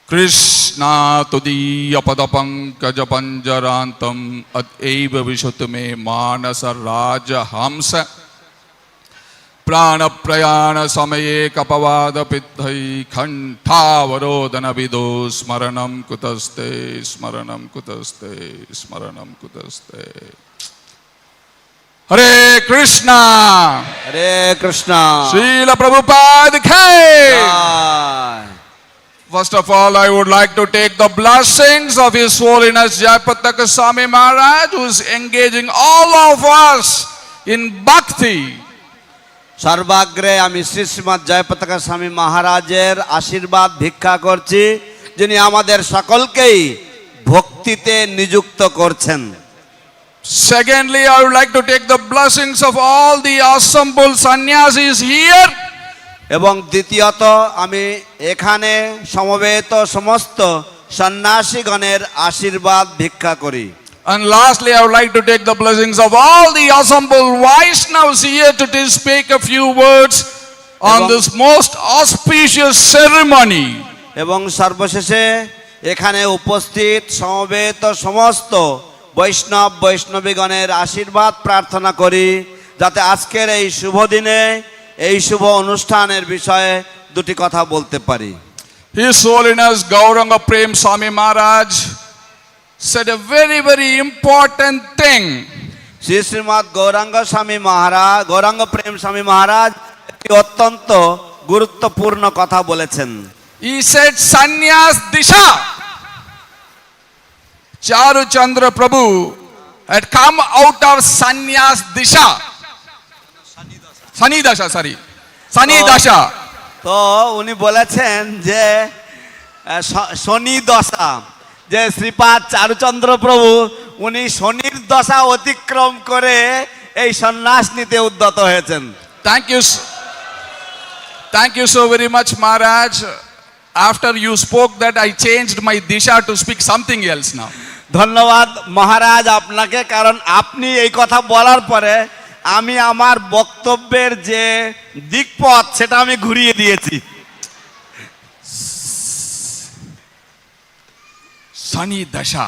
कृष्णा तुदीय पद पंकज पंजरांतम अतएव विशुद्ध में मानस राज हंस प्राण प्रयाण समये कपवाद पित्तै कंठावरोदन विदो स्मरणं कुतस्ते स्मरणं कुतस्ते स्मरणं कुतस्ते। हरे कृष्णा श्रील प्रभुपाद की। First of all, I would like to take the blessings of His Holiness Jayapataka Swami Maharaj, who is engaging all of us in bhakti. সর্বাগ্রে আমি শ্রী শ্রীমৎ জয়পতাকা স্বামী মহারাজের আশীর্বাদ ভিক্ষা করছি, যিনি আমাদের সকলকেই ভক্তিতে নিযুক্ত করছেন। Secondly, I would like to take the blessings of all the assembled sannyasis here. এবং দ্বিতীয়ত আমি এখানে সমবেত সমস্ত সন্ন্যাসীগণের আশীর্বাদ ভিক্ষা করি। And lastly, I would like to take the blessings of all the assembled Vaishnavas here to speak a few words on this most auspicious ceremony. এবং সর্বশেষে এখানে উপস্থিত সমবেত সমস্ত বৈষ্ণব বৈষ্ণবীগণের আশীর্বাদ প্রার্থনা করি যাতে আজকের এই শুভ দিনে এই শুভ অনুষ্ঠানের বিষয়ে দুটি কথা বলতে পারি। His Holiness Gauranga Prem Swami Maharaj said a very, very important thing. Shri Srimat Gauranga স্বামী মহারাজ গৌরাঙ্গ প্রেম স্বামী মহারাজ একটি অত্যন্ত গুরুত্বপূর্ণ কথা বলেছেন। He said, Sannyas Disha. Charu Chandra Prabhu had come out of Sannyas Disha. Sani Dasha, sorry. Sani Dasha. তো উনি বলেছেন যে শনি দশা, যে শ্রীপাদ চারুচন্দ্র প্রভু উনি শনির দশা অতিক্রম করে এই সন্ন্যাস নিতে উদ্যত হয়েছেন। Thank you so very much, Maharaj. After you spoke that, I changed my disha to speak something else now. ধন্যবাদ মহারাজ আপনাকে, কারণ আপনি এই কথা বলার পরে আমি আমার বক্তব্যের যে দিকপথ সেটা আমি ঘুরিয়ে দিয়েছি। Sani Dasha.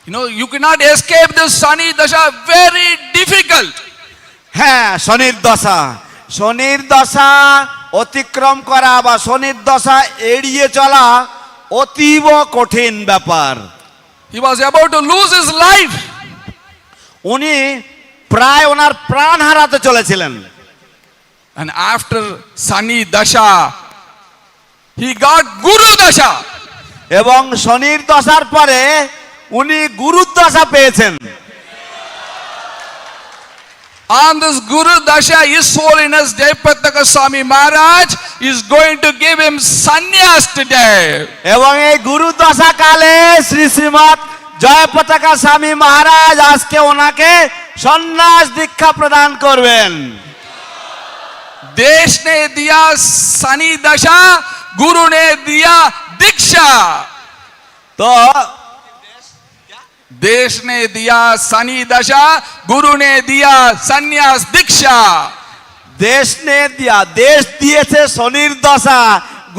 You know, you cannot escape this Sani Dasha, very difficult. হ্যাঁ, শনির দশা, শনির দশা অতিক্রম করা বা শনির দশা এড়িয়ে চলা অতীব কঠিন ব্যাপার। He was about to lose his life. উনি প্রায় ওনার প্রাণ হারাতে চলেছিলেন। And after Sani Dasha, he got Guru Dasha. এবং শনির দশার পরে উনি গুরুর দশা পেয়েছেন। On this Guru Dasha, His Holiness Jayapataka Swami Maharaj is going to give him sannyas today. এবং এই গুরু দশা কালে শ্রী শ্রীমৎ জয়পতাকা স্বামী মহারাজ আজকে ওনাকে সন্ন্যাস দীক্ষা প্রদান করবেন। देश ने दिया सनी दशा, गुरु ने दिया दीक्षा। তো देश ने दिया सनी दशा, गुरु ने दिया संन्यास दीक्षा। দেশ নে দিয়া, দেশ দিয়েছে শনির দশা,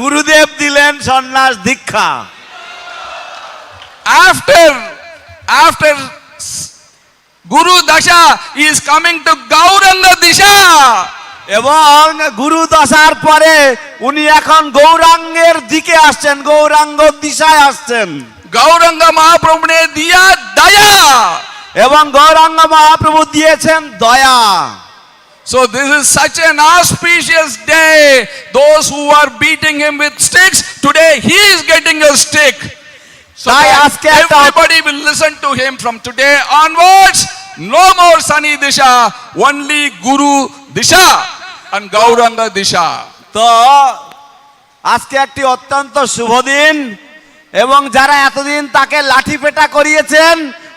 গুরুদেব দিলেন সন্ন্যাস দীক্ষা। After Guru Dasha, he is coming to Gauranga Disha. এবং গুরু দশার পরে উনি এখন গৌরাঙ্গের দিকে আসছেন, গৌরাঙ্গ দিশায় আসছেন। Gauranga Mahaprabhu ne diya daya. এবং গৌরাঙ্গ মহাপ্রভু দিয়েছেন দয়া। So this is such an auspicious day. Those who are beating him with sticks, today he is getting a stick. So তাই that আজকে everybody will listen to him from today onwards. No more Sani Disha, only Guru Disha and Gauranga Disha. তো আজকে একটি অত্যন্ত শুভ দিন, এবং যারা এতদিন তাকে লাঠি পেটা করিয়েছেন,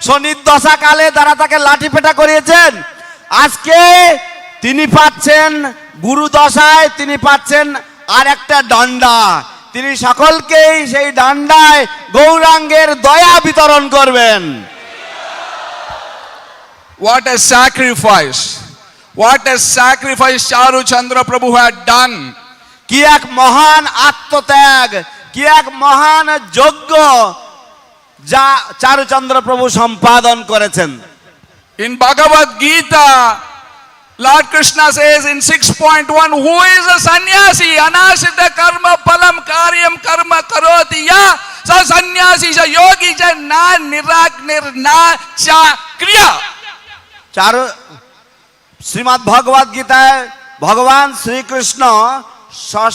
শনির দশা কালে যারা তাকে লাঠি পেটা করিয়েছেন, আজকে তিনি পাচ্ছেন গুরু দশায়, তিনি পাচ্ছেন আর একটা ডান্ডা। তিনি সকলকেই সেই ডান্ডায় গৌরাঙ্গের দয়া বিতরণ করবেন। What a sacrifice! What a sacrifice Charu Chandra Prabhu had done. কি এক মহান আত্মত্যাগ, কি এক মহান যজ্ঞ যা চারুচন্দ্র প্রভু সম্পাদন করেছেন। In Bhagavad Gita, Lord Krishna says in 6.1, who is a sannyasi? Anashita karma palam karyam karma karoti ya sa sannyasi sa yogi cha na niragnir na cha kriya. চারু শ্রীমদ্ ভগবদ গীতায় ভগবান শ্রীকৃষ্ণ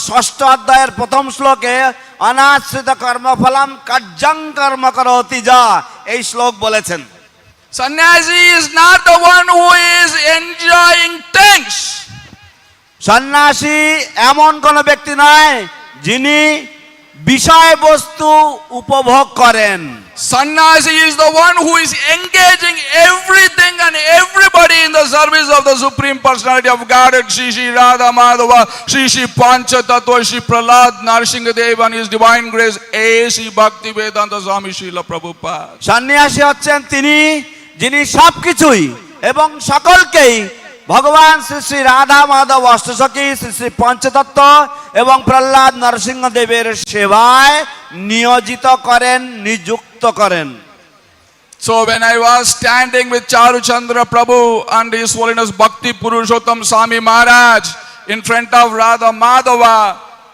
ষষ্ঠ অধ্যায়ের প্রথম শ্লোকে অনাশ্রিত কর্মফলম কার্যং কর্ম করোতি যা এই শ্লোক বলেছেন। Sannyasi is not the one who is enjoying things. সন্ন্যাসী এমন কোন ব্যক্তি নয় যিনি বিষয়বস্তু উপভোগ করেন। Sannyasi is the one who is engaging everything and everybody in the service of the Supreme Personality of Godhead, Shri Shri Radha Madhava, Shri Shri Pancha Tattva, Shri Prahlad Narsingadev and His Divine Grace, A. Shri Bhakti Vedanta Swami Srila Prabhupada. সন্ন্যাসী হচ্ছেন তিনি যিনি সবকিছুই এবং সকলকেই ভগবান শ্রী শ্রী রাধা মাধব অষ্টসখী শ্রী শ্রী পঞ্চতত্ত্ব এবং প্রহ্লাদ নরসিংহদেবের সেবায় নিয়োজিত করেন, নিযুক্ত করেন। So when I was standing with Charu Chandra Prabhu and His Holiness Bhakti Purushottam Swami Maharaj in front of Radha Madhava,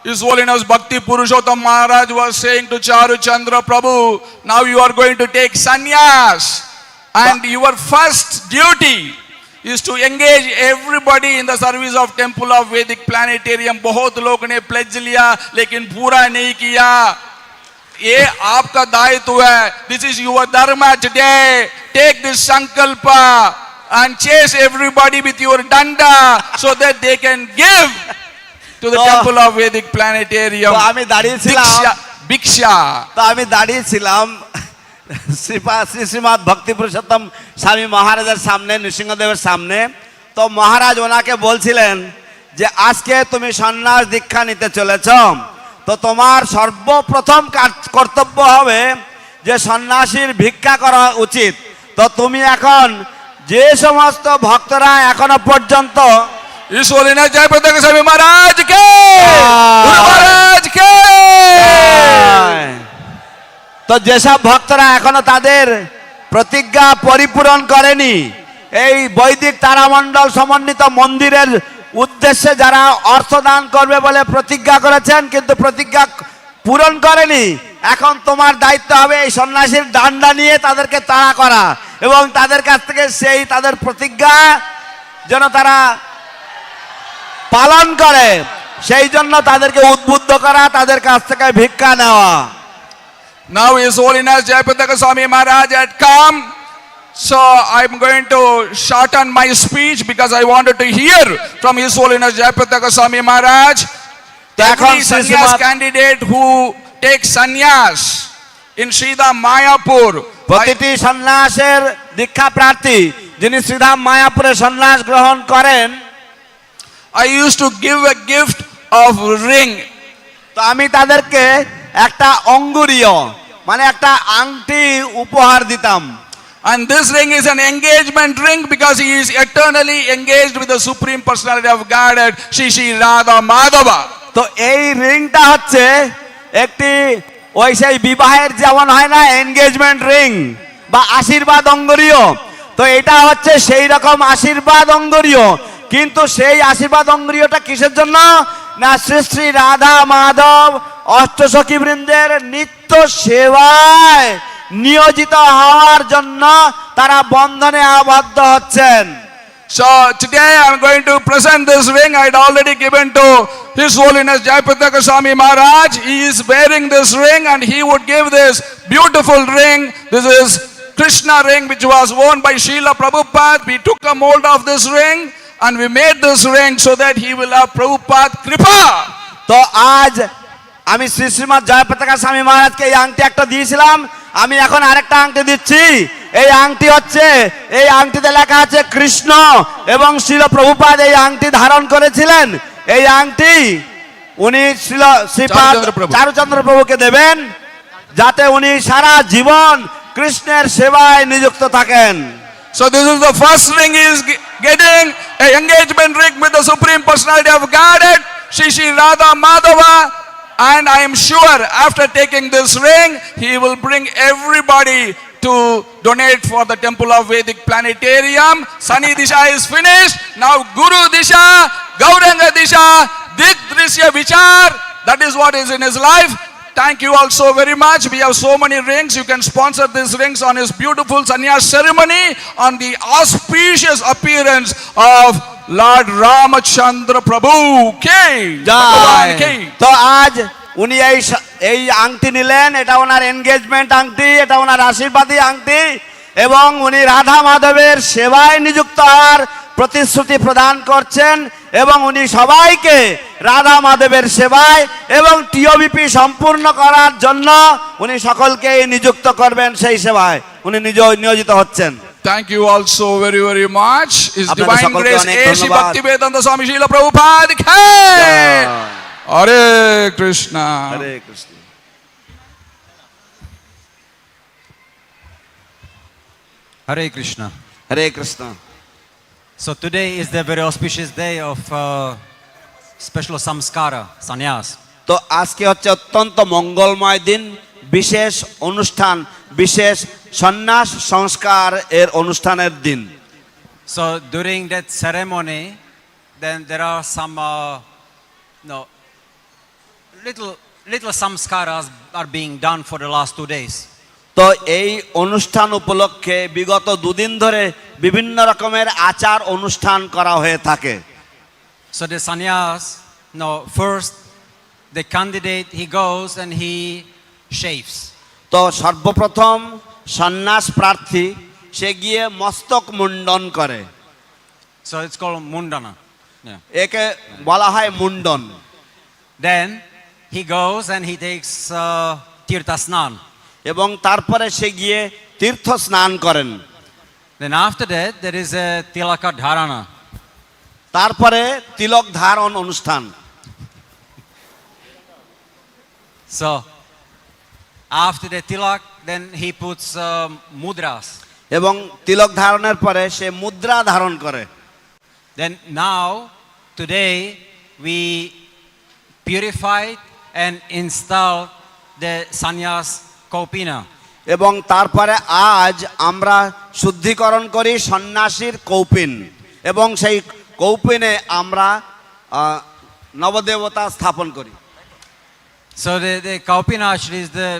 His Holiness Bhakti Purushottam Maharaj was saying to Charu Chandra Prabhu, now you are going to take sannyas and your first duty is to engage everybody in the service of Temple of Vedic Planetarium. बहुत लोग ने pledge लिया लेकिन पूरा नहीं किया। ये आपका दायित्व है। This is your dharma today. Take this sankalpa and chase everybody with your danda so that they can give to the Temple of Vedic Planetarium. তো আমি দাঁড়িয়েছিলাম Bhiksha. তো আমি দাঁড়িয়েছিলাম শ্রী শ্রীমৎ ভক্তি পুরুষোত্তম স্বামী মহারাজের সামনে, নৃসিংহদেবের সামনে। তো মহারাজ ওনাকে বলছিলেন যে আজকে তুমি সন্ন্যাস দীক্ষা নিতে চলেছ, তো তোমার সর্বপ্রথম কর্তব্য হবে যে সন্ন্যাসীর ভিক্ষা করা উচিত। তো তুমি এখন যে সমস্ত ভক্তরা এখনো পর্যন্ত His Holiness Jayapataka Swami Maharaj ke, Guru Maharaj ke. তো যেসব ভক্তরা এখনো তাদের প্রতিজ্ঞা পরিপূরণ করেনি, এই বৈদিক তারামণ্ডল সমন্বিত মন্দিরের উদ্দেশ্যে যারা অর্থ দান করবে বলে প্রতিজ্ঞা করেছেন কিন্তু প্রতিজ্ঞা পূরণ করেনি, এখন তোমার দায়িত্ব হবে এই সন্ন্যাসীর ডান্ডা নিয়ে তাদেরকে তাড়া করা এবং তাদের কাছ থেকে সেই তাদের প্রতিজ্ঞা যেন তারা পালন করে, সেই জন্য তাদেরকে উদ্বুদ্ধ করা, তাদের কাছ থেকে ভিক্ষা নেওয়া। Now His Holiness Jayapataka Swami Maharaj had come, so I'm going to shorten my speech because I wanted to hear from His Holiness Jayapataka Swami Maharaj. Every sannyas candidate who takes sannyas in Sridham Mayapur, প্রতিটি সন্ন্যাসের দীক্ষা প্রার্থী যিনি শ্রীধাম মায়াপুরে সন্ন্যাস গ্রহণ করেন, I used to give a gift of ring. তো আমি তাদেরকে একটা অঙ্গুরীয় মানে একটা আংটি উপহার দিতাম। And this ring is an engagement ring because he is eternally engaged with the Supreme Personality of Godhead, Shri Shri Radha Madhava. তো এই রিংটা হচ্ছে একটি ওই সেই বিবাহের যেমন হয় না এনগেজমেন্ট রিং বা আশীর্বাদ অঙ্গুরীয়, তো এটা হচ্ছে সেই রকম আশীর্বাদ অঙ্গুরীয়। কিন্তু সেই আশীর্বাদ অঙ্গুরীয়টা কিসের জন্য না শ্রী শ্রী রাধা মাধব অষ্টসখী বৃন্দের নিত্য সেবায় নিয়োজিত হওয়ার জন্য তারা বন্ধনে আবদ্ধ হচ্ছেন। So today I'm going to present this ring. I had already given to His Holiness Jayapataka Swami Maharaj. He is wearing this ring and he would give this beautiful ring. This is Krishna ring which was worn by Srila Prabhupada. We took a mold of this ring and we made this ring so that he will have Prabhupada Kripa. তো আজ আমি শ্রী শ্রীমৎ জয়পতাকা স্বামী মহারাজকে এই আংটি একটা দিয়েছিলাম, আমি এখন আরেকটা আংটি দিচ্ছি। এই আংটি হচ্ছে, এই আংটিতে লেখা আছে কৃষ্ণ এবং শ্রীল প্রভুপাদ এই আংটি ধারণ করেছিলেন। এই আংটি উনি শ্রীপাদ চারুচন্দ্র প্রভুকে দেবেন যাতে উনি সারা জীবন কৃষ্ণের সেবায় নিযুক্ত থাকেন। So this is the first ring he is getting, a engagement ring with the Supreme Personality of Godhead, Shri Shri Radha Madhava. And I am sure after taking this ring, he will bring everybody to donate for the Temple of Vedic Planetarium. Sani Disha is finished. Now Guru Disha, Gauranga Disha, Dik Drishya Vichar. That is what is in his life. Thank you all so very much. We have so many rings. You can sponsor these rings on his beautiful sannyas ceremony on the auspicious appearance of Lord Ramachandra Prabhu. তো আজ উনি এই আংটি নিলেন, এটা ওনার engagement আংটি, এটা ওনার আশীর্বাদী আংটি এবং উনি রাধা মাধবের সেবায় নিযুক্ত হওয়ার প্রতিশ্রুতি প্রদান করছেন এবং উনি সবাইকে রাধা মাধবের সেবায় এবং টিওবিপি সম্পূর্ণ করার জন্য উনি সকলকে নিযুক্ত করবেন সেই সেবায় উনি নিয়োজিত হচ্ছেন। Thank you also very, very much. His আপনাদের divine সকলকে grace, অনেক A.C. ধন্যবাদ। Bhaktivedanta Swami Srila Prabhupada ki Hare Krishna. Hare Krishna. Hare Krishna. Hare Krishna. So today is the very auspicious day of special samskara, sannyas. তো আজকে হচ্ছে অত্যন্ত মঙ্গলময় দিন, বিশেষ অনুষ্ঠান, বিশেষ সন্ন্যাস সংস্কার এর অনুষ্ঠানের দিন। So during that ceremony, then there are some little samskaras are being done for the last 2 days. তো এই অনুষ্ঠান উপলক্ষে বিগত দুদিন ধরে বিভিন্ন রকমের আচার অনুষ্ঠান করা হয়ে থাকে। So the sannyas, first the candidate, he goes and he shaves. তো সর্বপ্রথম সন্ন্যাস প্রার্থী সে গিয়ে মস্তক মুন্ডন করে। So it's called mundana. Yeah. একে বলা হয় মুন্ডন। Then he goes and he takes tirtha snan. এবং তারপরে সে গিয়ে তীর্থ স্নান করেন। Then after that there is a tilaka dharana. তারপরে তিলক ধারণ অনুষ্ঠান। So after the tilak, then he puts mudras. এবং তিলক ধারণের পরে সে মুদ্রা ধারণ করে। Then now today we purified and installed the sannyas kaupina. এবং তারপরে আজ আমরা শুদ্ধিকরণ করি সন্ন্যাসীর কৌপিন এবং সেই কৌপিনে আমরা নবদেবতা স্থাপন করি। So the kaupina actually is the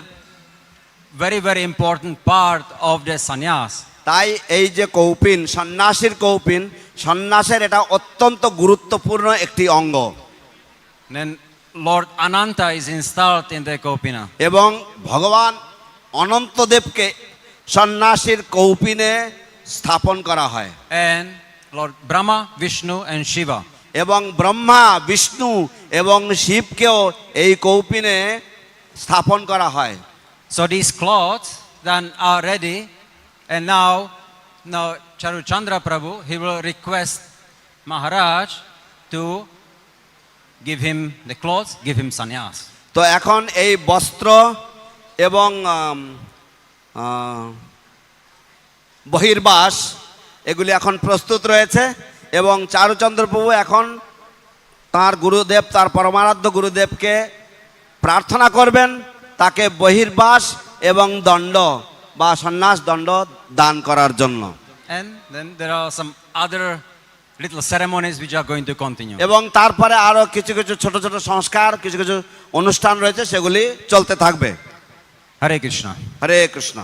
very, very important part of the sannyas. তাই এই যে কৌপিন, সন্ন্যাসীর কৌপিন, সন্ন্যাসের এটা অত্যন্ত গুরুত্বপূর্ণ একটি অঙ্গ। Then Lord Ananta is installed in the kaupina. এবং ভগবান অনন্তদেবকে সন্ন্যাসীর কৌপিনে স্থাপন করা হয়। And Lord Brahma, Vishnu and Shiva. এবং ব্রহ্মা, বিষ্ণু এবং শিবকেও এই কৌপিনে স্থাপন করা হয়। So these clothes then are ready, and now Charuchandra Prabhu, he will request Maharaj to give him the clothes, give him sannyas. তো এখন এই বস্ত্র এবং বহির্বাস এগুলি এখন প্রস্তুত রয়েছে এবং চারুচন্দ্র প্রভু এখন তার গুরুদেব, তার পরমারাধ্য গুরুদেবকে প্রার্থনা করবেন তাকে বহির্বাস এবং দণ্ড বা সন্ন্যাস দণ্ড দান করার জন্য। And then there are some other little ceremonies which are going to continue. এবং তারপরে আরো কিছু কিছু ছোট ছোট সংস্কার, কিছু কিছু অনুষ্ঠান রয়েছে, সেগুলি চলতে থাকবে। Hare Krishna. হরে Krishna.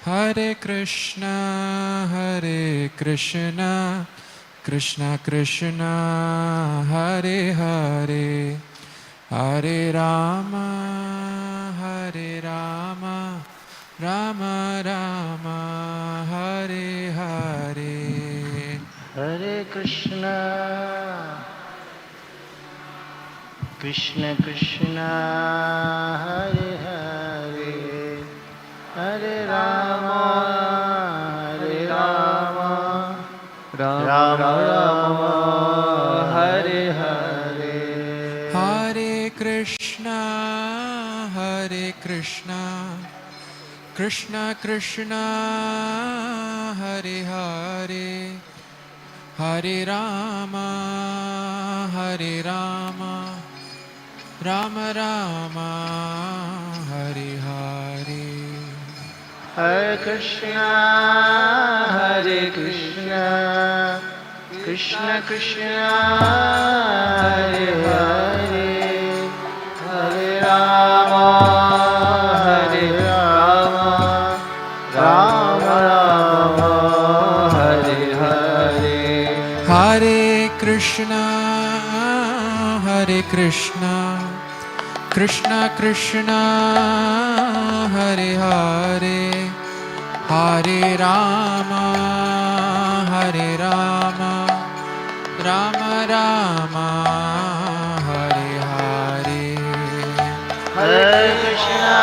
Hare Krishna, Krishna Krishna, Hare Hare, Hare Rama, Rama Rama, Hare Hare. Hare Krishna, Krishna Krishna, Hare Hare, Hare Rama, Rama Rama, Hare Hare. Hare Krishna, Krishna Krishna, Hare Hare, Hare Rama, Hare Rama, Rama Rama, Hare Hare. Hare Krishna, Hare Krishna, Krishna Krishna, Hare Hare, Hare Rama, Hare Rama, Rama Rama, Hare Hare. Hare Krishna, Hare Krishna, Krishna Krishna, Hare Hare, Hare Rama, Hare Rama, Rama Rama, Hare Hare. Hare Krishna,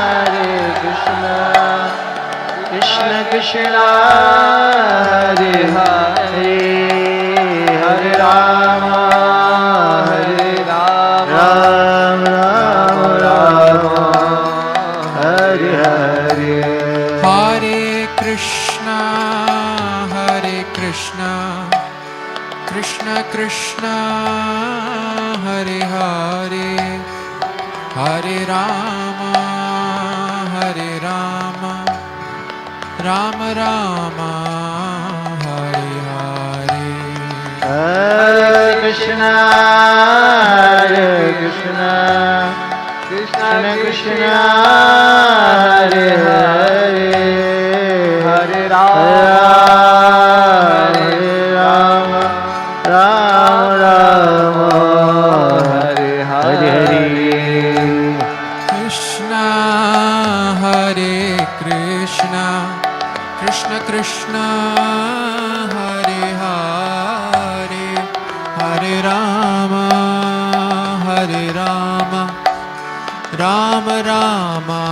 Hare Krishna, Krishna Krishna, Hare Hare, Hare Rama, Hare Rama, Rama Rama, Hare Hare. Hare Krishna, Hare Krishna, Krishna Krishna, Hare Hare, Hare Rama, Hare Rama, Rama Rama, Hare Hare. Hare Krishna, Hare Krishna, Krishna Krishna, Hare Hare, Hare Rama, Hare Rama, Rama Rama, Hare Hare. Krishna, Hare Krishna, Krishna Krishna, Hare Hare, Hare Rama, Hare Rama, Rama Rama,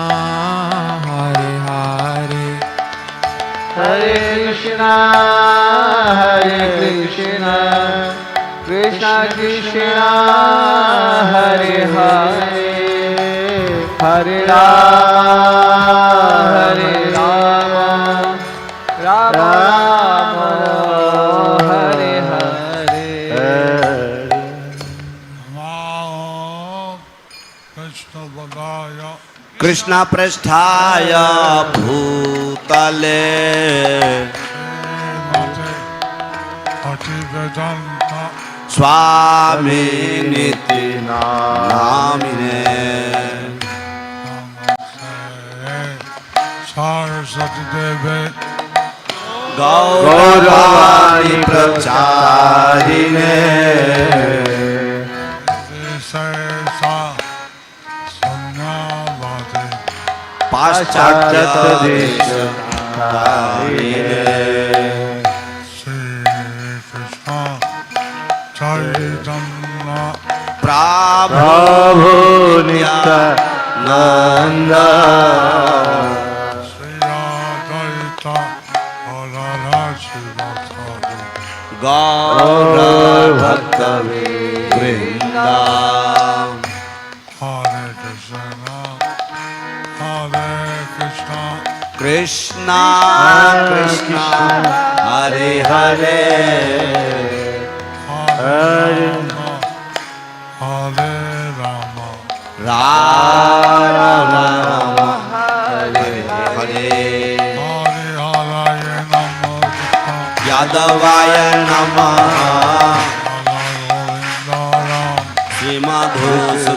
Hare Hare. Hare Krishna, Hare Krishna, Krishna Krishna, Hare Hare, Hare Rama, Hare Rama, Rama Rama, Hare Hare. Krishna पृष्ठाय भूतले स्वामी निति नामिने सरस्वती देवे गौरवाणी प्रचारिणे पाश्चात्य देश प्रभु नित्यानंद गौर भक्त वृंदा कृष्णा कृष्णा हरे हरे हरे राम राम राम हरे हरे यादवाय नमः श्रीमधुसूदनां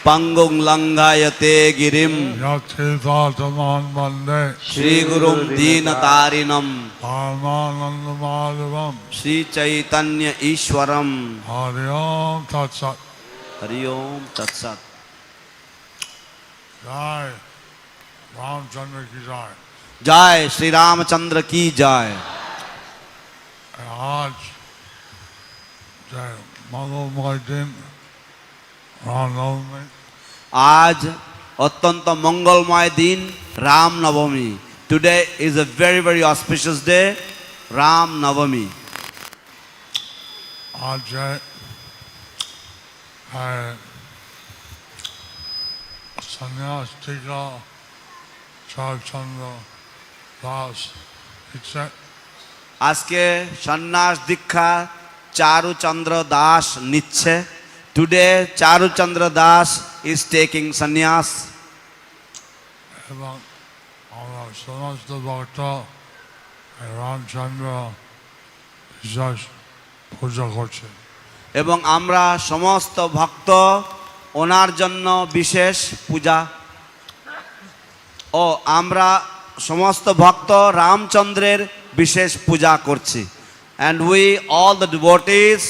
पंगुं लंघयते गिरिं श्रीगुरुं दीनतारिणं श्री चैतन्य ईश्वरं हरि ओम तत्सत हरि ओम तत्सत। जय रामचंद्र की जय। जय श्री रामचंद्र की जय। आज जय मंगलमय दिन रामनवमी। आज अत्यंत मंगलमय दिन Ram Navami. Today is a very very auspicious day Ram Navami. आज है सन्यासी का चंद्र Das. He said, আজকে সন্ন্যাস দীক্ষা চারুচন্দ্র দাস নিচ্ছে। Today Charuchandra Das is taking সন্ন্যাস। এবং আমরা সমস্ত ভক্ত রামচন্দ্র বিশেষ পূজা করছে। এবং আমরা সমস্ত ভক্ত ওনার জন্য বিশেষ পূজা ও আমরা সমস্ত ভক্ত রামচন্দ্রের বিশেষ পূজা করছি। And we all the devotees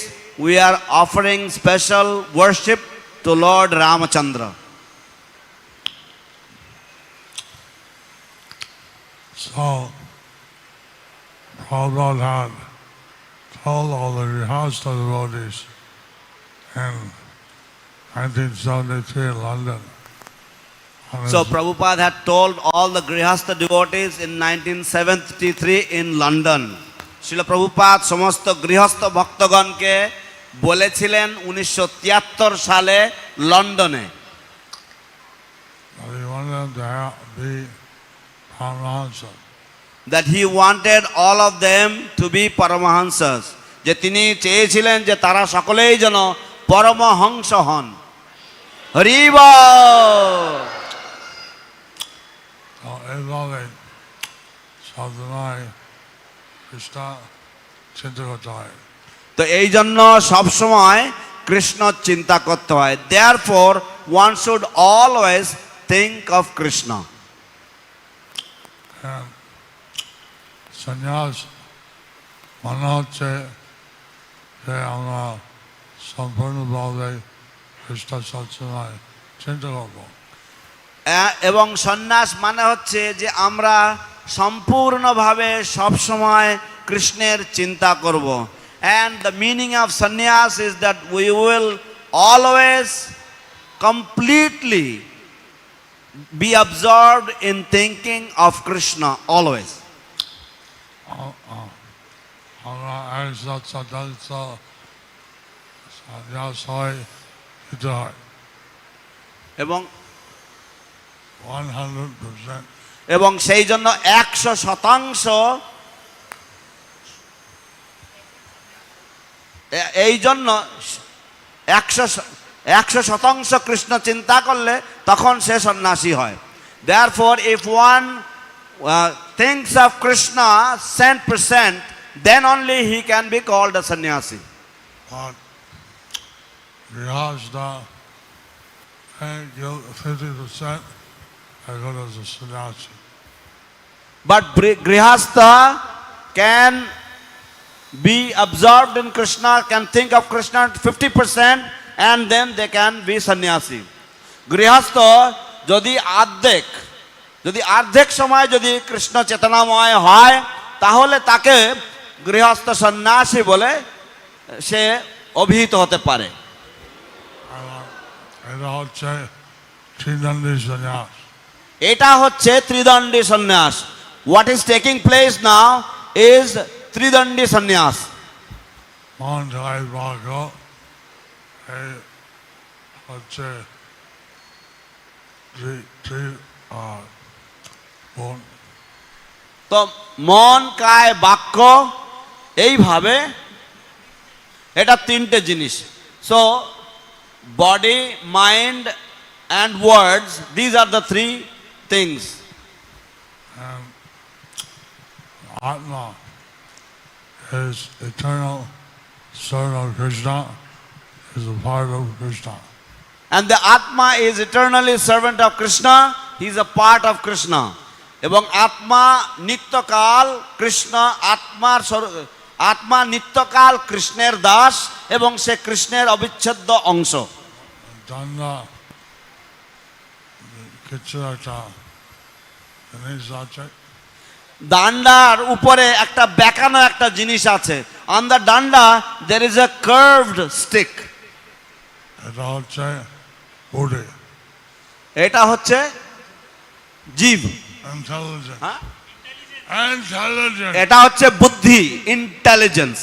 we are offering special worship to Lord Ramachandra. So Prabhupada had told all the Grihastha devotees in 1973 in London. So Prabhupada had told all the Grihastha devotees in 1973 in London. শিল প্রভুপাদ সমস্ত গৃহস্থ ভক্তগণকে বলেছিলেন 1973 সালে লন্ডনে। That he wanted all of them to be Paramahansas. যে তিনি চেয়েছিলেন যে তারা সকলেই যেন পরমহংস হন। হরি বল। এইভাবে সবসময় কৃষ্ণ চিন্তা করতে হয়। তো এই জন্য সবসময় কৃষ্ণ চিন্তা করতে হয়। Therefore one should always think of Krishna. সন্ন্যাস মনে হচ্ছে যে আমরা সম্পূর্ণভাবে কৃষ্ণ সবসময় চিন্তা করব। এবং সন্ন্যাস মানে হচ্ছে যে আমরা সম্পূর্ণভাবে সবসময় কৃষ্ণের চিন্তা করব। And the meaning of sannyas is that we will always completely be absorbed in thinking of Krishna always. আমরা একসাথে সন্ন্যাস হয় দিতে হয় এবং 100%। এবং সেই জন্য 100% এই জন্য 100% কৃষ্ণ চিন্তা করলে তখন সে সন্ন্যাসী হয়। Therefore if one thinks of Krishna 100%, then only he can be called a sannyasi. But Grihastha give 50% as well as a sannyasi. But Grihastha can be absorbed in Krishna, can think of Krishna 50%, and then they can be sannyasi. Grihastha যদি অর্ধেক সময় যদি কৃষ্ণ চেতনাময় হয় তাহলে তাকে গৃহস্থ সন্ন্যাসী বলে সে অভিহিত হতে পারে। এটা হচ্ছে ত্রিদণ্ডী সন্ন্যাস। এটা হচ্ছে ত্রিদণ্ডী সন্ন্যাস। What is taking place now is ত্রিদণ্ডী সন্ন্যাস। মন কায় বাক্য এই হচ্ছে তো মন কায় বাক্য এইভাবে এটা তিনটে জিনিস। So body mind and words, these are the three things. আত্মা is eternal son of Krishna, is a part of Krishna. And the Atma is eternally servant of Krishna, he is a part of Krishna. এবং আত্মা নিত্যকাল কৃষ্ণ, আত্মা নিত্যকাল কৃষ্ণের দাস এবং সে কৃষ্ণের অবিচ্ছেদ্য অংশ। ডান্ডা কিছু একটা জিনিস আছে, ডান্ডার উপরে একটা বেঁকানো একটা জিনিস আছে। On the danda there is a curved stick. এটা হচ্ছে বুদ্ধি, এটা হচ্ছে জীব, ইন্টেলিজেন্স, হ্যাঁ? ইন্টেলিজেন্স, এটা হচ্ছে বুদ্ধি, ইন্টেলিজেন্স।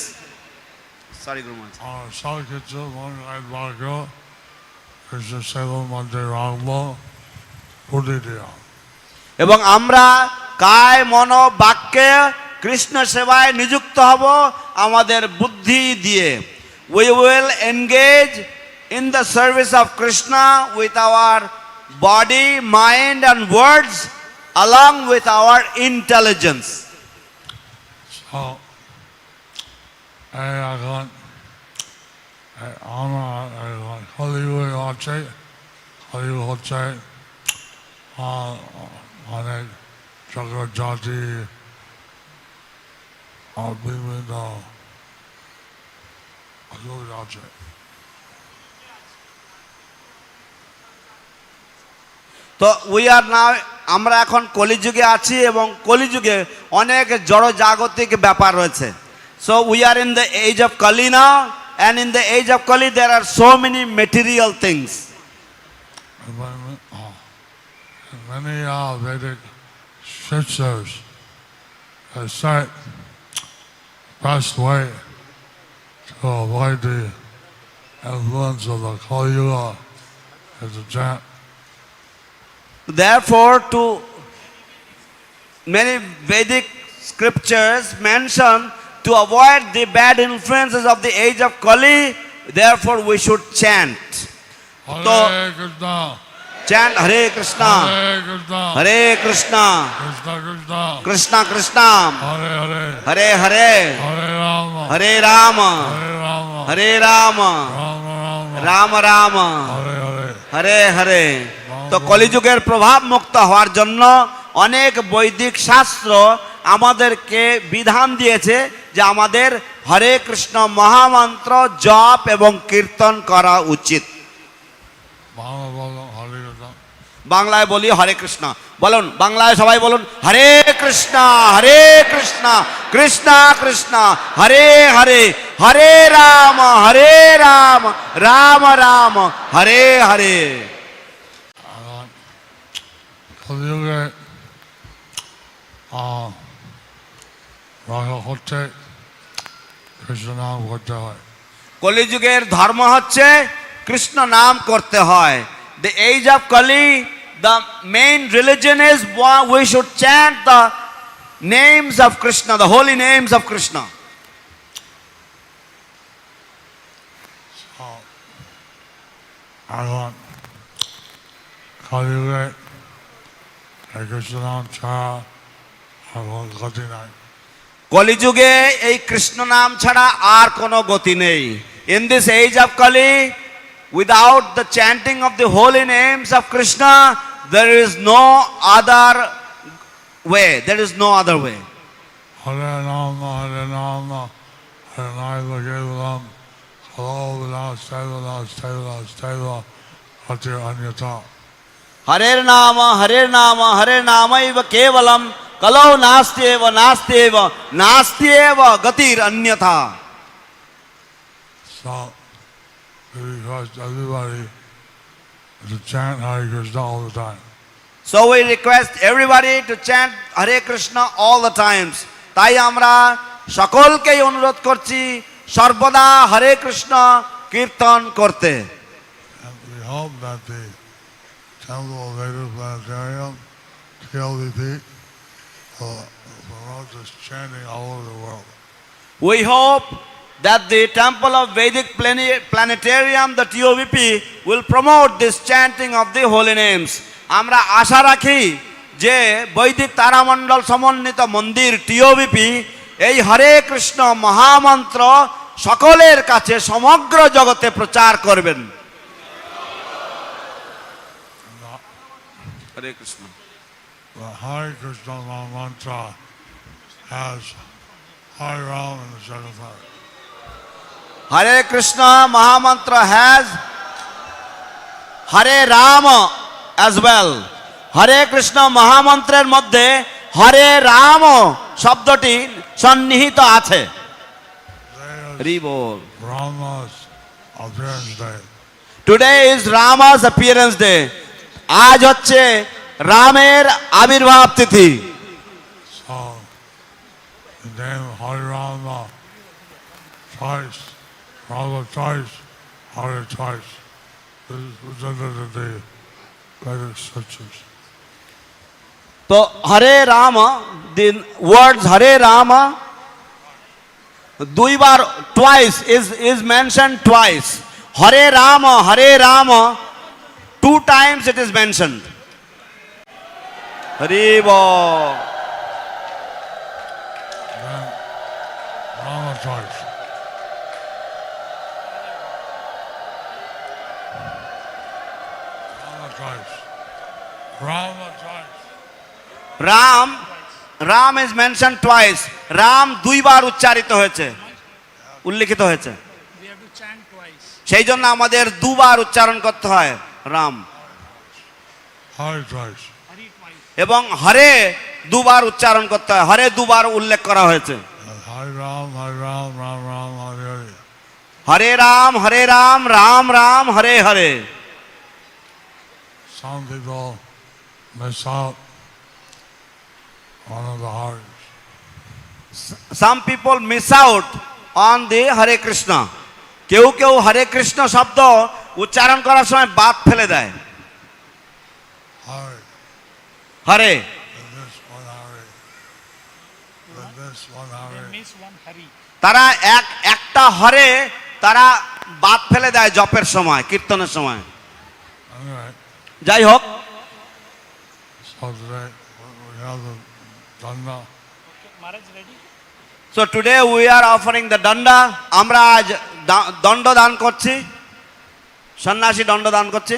সরি গুরু মহারাজ। আর সব কিছু মন কায় বাক্য কৃষ্ণ সেবার মধ্যে রাখবো বুদ্ধি দেওয়া। এবং আমরা কায় মন বাক্যে কৃষ্ণ সেবায় নিযুক্ত হব আমাদের বুদ্ধি দিয়ে। We will engage in the service of Krishna with our body, mind and words along with our intelligence. So, এখন আমরা হলিউড হচ্ছে অনেক জগৎজাতি বিভিন্ন আছে। তো উই আর নাও, আমরা এখন কলিযুগে আছি এবং কলিযুগে অনেক জড় জাগতিক ব্যাপার রয়েছে। So we are in the age of Kali now, and in the age of Kali there are so many material things. Many Vedic scriptures say best way to avoid the influence of the Kali Yuga is to chant. Therefore, to many Vedic scriptures mention to avoid the bad influences of the age of Kali, therefore we should chant. Hare Krishna. Chant Hare Krishna. Hare Krishna. Hare Krishna. Krishna Krishna. Krishna Krishna. Hare Hare. Hare Hare. Hare Rama. Hare Rama. Hare Rama. Hare Rama. Rama Rama. Rama Rama. Hare Hare. Hare Hare. তো কলিযুগের প্রভাব মুক্ত হওয়ার জন্য অনেক বৈদিক শাস্ত্র আমাদেরকে বিধান দিয়েছে যে আমাদের হরে কৃষ্ণ মহামন্ত্র জপ এবং কীর্তন করা উচিত। বাংলায় বলি হরে কৃষ্ণ, বলুন বাংলায় সবাই বলুন হরে কৃষ্ণ হরে কৃষ্ণ কৃষ্ণ কৃষ্ণ হরে হরে, হরে রাম রাম রাম হরে হরে। কলিযুগে হচ্ছে কৃষ্ণ নাম করতে হয়। কলিযুগের ধর্ম হচ্ছে কৃষ্ণ নাম করতে হয়। The age of Kali, the main religion is we should chant the names of Krishna, the holy names of Krishna. এখন কলিযুগে কৃষ্ণ নাম ছাড়া এখন গতি নাই। কলিযুগে এই কৃষ্ণ নাম ছাড়া আর কোনো গতি নেই। In this age of Kali, without the chanting of the holy names of Krishna, there is no other way. There is no other way. Hare Rama, Hare Rama, Hare Naiva Kevalam, Halo Vinastaiva, Staiva, Hati Anyata. Hare Nama, Hare Nama, Hare Namaiva Kevalam, Kalau Nastyeva, Nastyeva, Nastyeva Gatir Anyatha. So, because everybody to chant Hare Krishna all the time. So we request everybody to chant Hare Krishna all the times. তাই আমরা সকলকেই অনুরোধ করছি সর্বদা হরে কৃষ্ণ কীর্তন করতে। And we hope that the Temple of Vedic Planetarium, TLVP, will promote this chanting all over the world. We hope that the Temple of Vedic Planetarium, the TOVP, will promote this chanting of the holy names. আমরা আশা রাখি যে বৈদিক তারামণ্ডল সমন্বিত মন্দির টিওভিপি এই হরে কৃষ্ণ মহামন্ত্র সকলের কাছে সমগ্র জগতে প্রচার করবেন। হরে Krishna. The Hare Krishna mantra has Hare Ram in the second part. Hare Krishna Mahamantra has Hare Rama as well. Hare Krishna Mahamantrer মধ্যে Hare Rama শব্দটি সন্নিহিত আছে। হরি বল। Rama's appearance day. Today is Rama's appearance day. আজ হচ্ছে রামের আবির্ভাব তিথি। So, the name Hare Rama twice, Rama twice, Hare twice. This is presented in the Vedic scriptures. तो Hare Ram, the words Hare Ram दुई बार twice is mentioned twice. Hare Ram 2 times it is mentioned. Hari बोल. Rama twice. Rama twice. Rama twice. Ram is mentioned twice. Ram দুইবার উচ্চারিত হয়েছে, উল্লেখিত হয়েছে। সেই জন্য আমাদের দুবার উচ্চারণ করতে হয় রাম, Hare twice. এবং হরে দুবার উচ্চারণ করতে হয়। হরে দুবার উল্লেখ করা হয়েছে। Hare Ram, Hare Ram, Ram Ram, Hare Hare. Hare Ram Ram Ram Hare Hare. Some people miss out one of the Hares. Some people miss out on the Hare Krishna. কেউ কেউ হরে কৃষ্ণ শব্দ উচ্চারণ করার সময় বাদ ফেলে দেয়। Hare. Hare With this one Hare. With this one Hare. তারা একটা হরে তারা বাদ ফেলে দেয় জপের সময়, কীর্তনের সময়। Anyway, যাই হোক, so today we have the Danda. so today we are offering the danda. আমরা আজ দণ্ড দান করছি, সন্ন্যাসী দণ্ড দান করছি।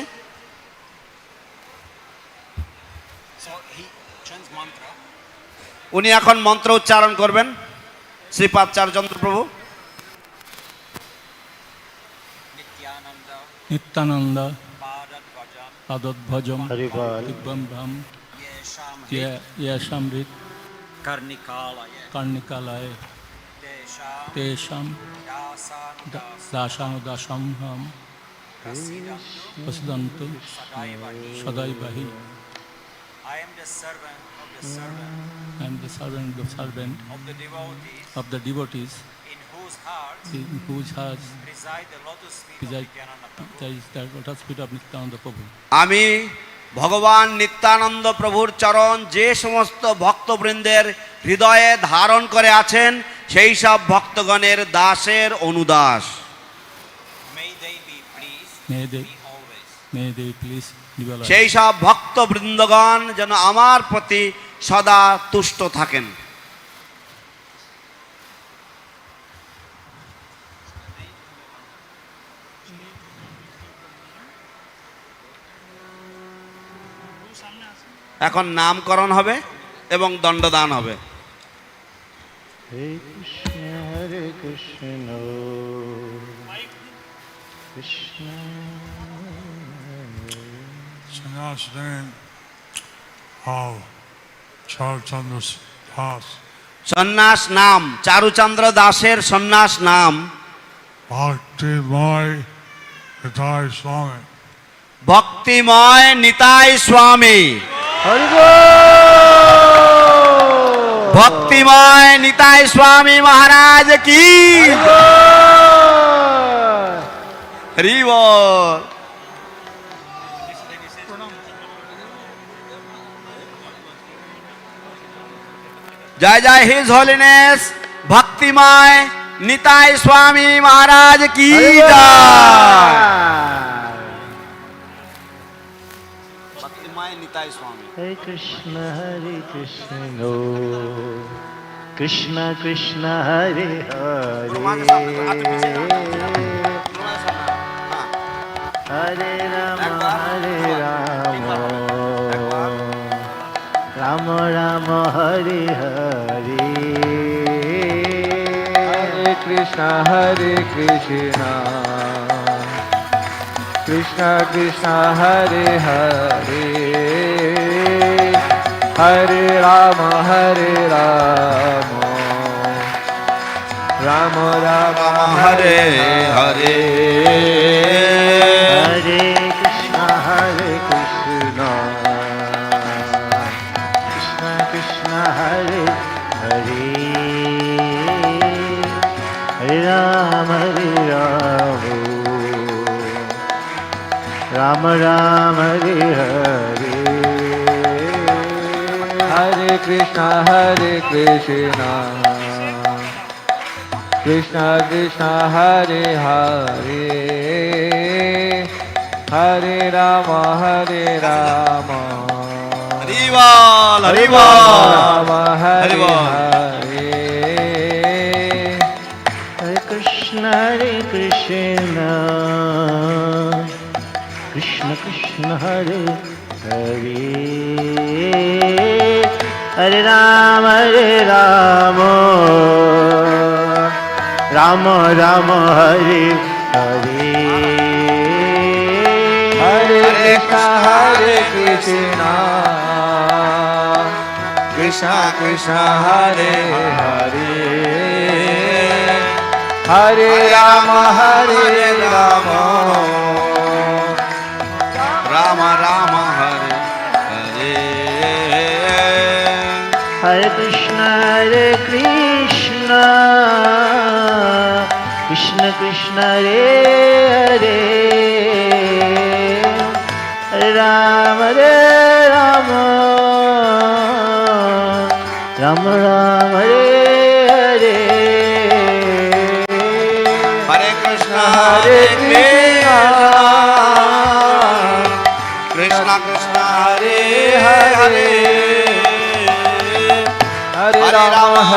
উনি এখন মন্ত্র উচ্চারণ করবেন, শ্রীপাদ চারুচন্দ্র প্রভু। Nityananda পাদোদ্ভজম দিব্যম্ভম ইয়াশামৃত কর্ণিকালয়ে তেষাম দাসানুদাসম্ভম প্রসিদন্তু সদৈবহি। I am the servant of the devotees in whose hearts resides the lotus feet of Nityananda Prabhu. আমি ভগবান নিত্যানন্দ প্রভুর চরণ যে সমস্ত ভক্তবৃন্দের হৃদয়ে ধারণ করে আছেন সেই সব ভক্তগণের দাসের অনুদাস। May they please develop. সেই সব ভক্তবৃন্দগণ যেন আমার প্রতি সদা তুষ্ট থাকেন। এখন নামকরণ হবে এবং দণ্ডদান হবে। Hare Krishna, Krishna. Sannyas name of Charachandra Das. সন্ন্যাস নাম চারুচন্দ্র দাসের সন্ন্যাস নাম Bhakti Moy Nitai Swami. ভক্তিময় Nitai স্বামী। Hare Bol. ভক্তিময় নিতাই স্বামী মহারাজ কি হরি বল। জয় জয় হিজ হোলিনেস ভক্তিময় নিতাই স্বামী মহারাজ কি জয়। ভক্তিময় নিতাই স্বামী। Hare Krishna, Krishna Krishna, Hare Hare. Hare Rama, Rama Rama, Hare Hare. Hare Krishna, Krishna Krishna, Hare Hare. Hare Rama, Rama Rama, Hare Hare. Hare Krishna, Krishna Krishna, Hare Hare. Hare Rama, Rama Rama, Hare Hare. Krishna Hare Krishna Krishna Krishna Hare Hare Hare Rama Hare Rama হরিবল হরিবল Rama Hare Hare Hare Hare Krishna Krishna Krishna Hare Hare Hare Rama Rama Rama Hare Hare Hare Krishna Krishna Krishna Hare Hare Hare Rama Rama Rama Hare Hare Hare Krishna Krishna Krishna Hare Hare Hare Rama Rama Rama Hare Hare Hare Krishna Krishna Krishna Hare Hare Hare Rama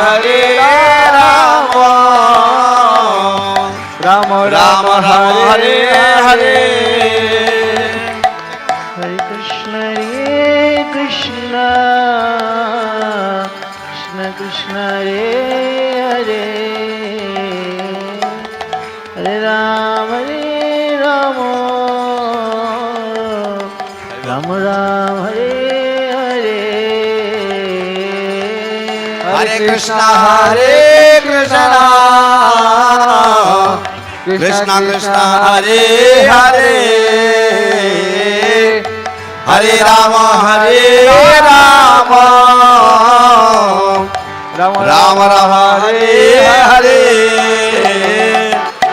Rama Rama Hare Hare Hare Krishna Krishna Krishna Hare Hare Hare Rama Rama Rama Hare Hare Hare Krishna Krishna Krishna Hare Hare Hare Rama Rama Rama Hare Hare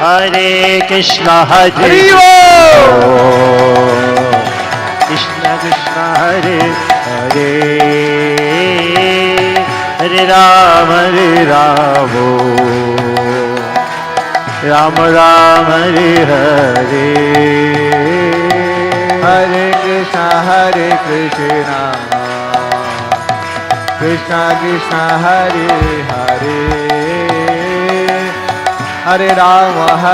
Hare Krishna Krishna Krishna Hare Hare Hare Rama Rama Rama Hare Hare Hare Krishna Krishna Krishna Hare Hare Hare Rama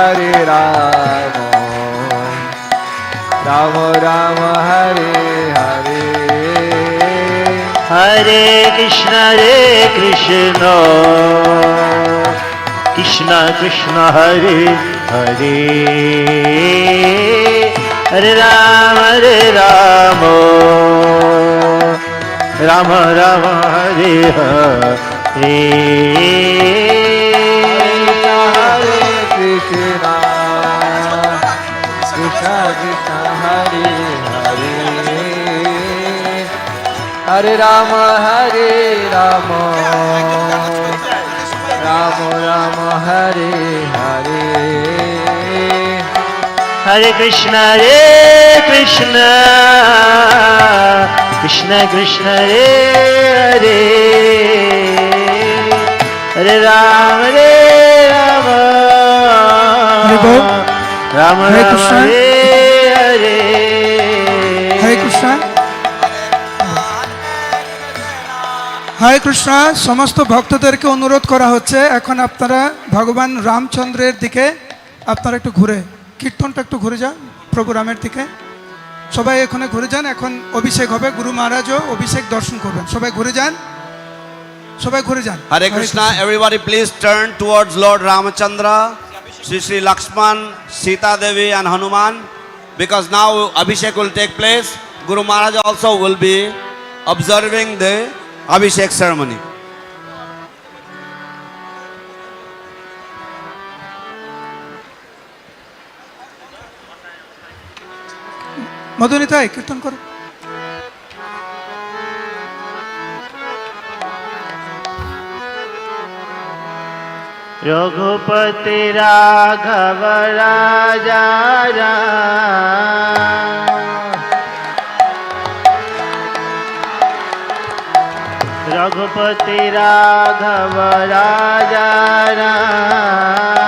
Rama Rama Hare Hare Hare Krishna Krishna Krishna Hare Hare Hare Rama Rama Rama Hare Hare Hare Krishna Krishna Krishna Hare Hare Hare Rama Rama Rama Hare Hare Hare Krishna Krishna Krishna Hare Hare Hare Rama Rama Hare Rama Krishna. Hare Hare হরে কৃষ্ণ হরে কৃষ্ণ সমস্ত ভক্তদেরকে অনুরোধ করা হচ্ছে এখন আপনারা ভগবান রামচন্দ্রের দিকে আপনারা একটু ঘুরে কীর্তনটা একটু ঘুরে যান প্রোগ্রামের দিকে সবাই এখানে ঘুরে যান এখন অভিষেক হবে গুরু মহারাজও অভিষেক দর্শন করবেন সবাই ঘুরে যান Hare Krishna, everybody please turn towards Lord Ramachandra, Sri Lakshman, Sita Devi and Hanuman, because now Abhishek will take place. Guru Maharaj also will be observing the Abhishek ceremony. মধুনিতাই কীর্তন করো रघुपति राघव राजा राम रघुपति राघव राजा राम।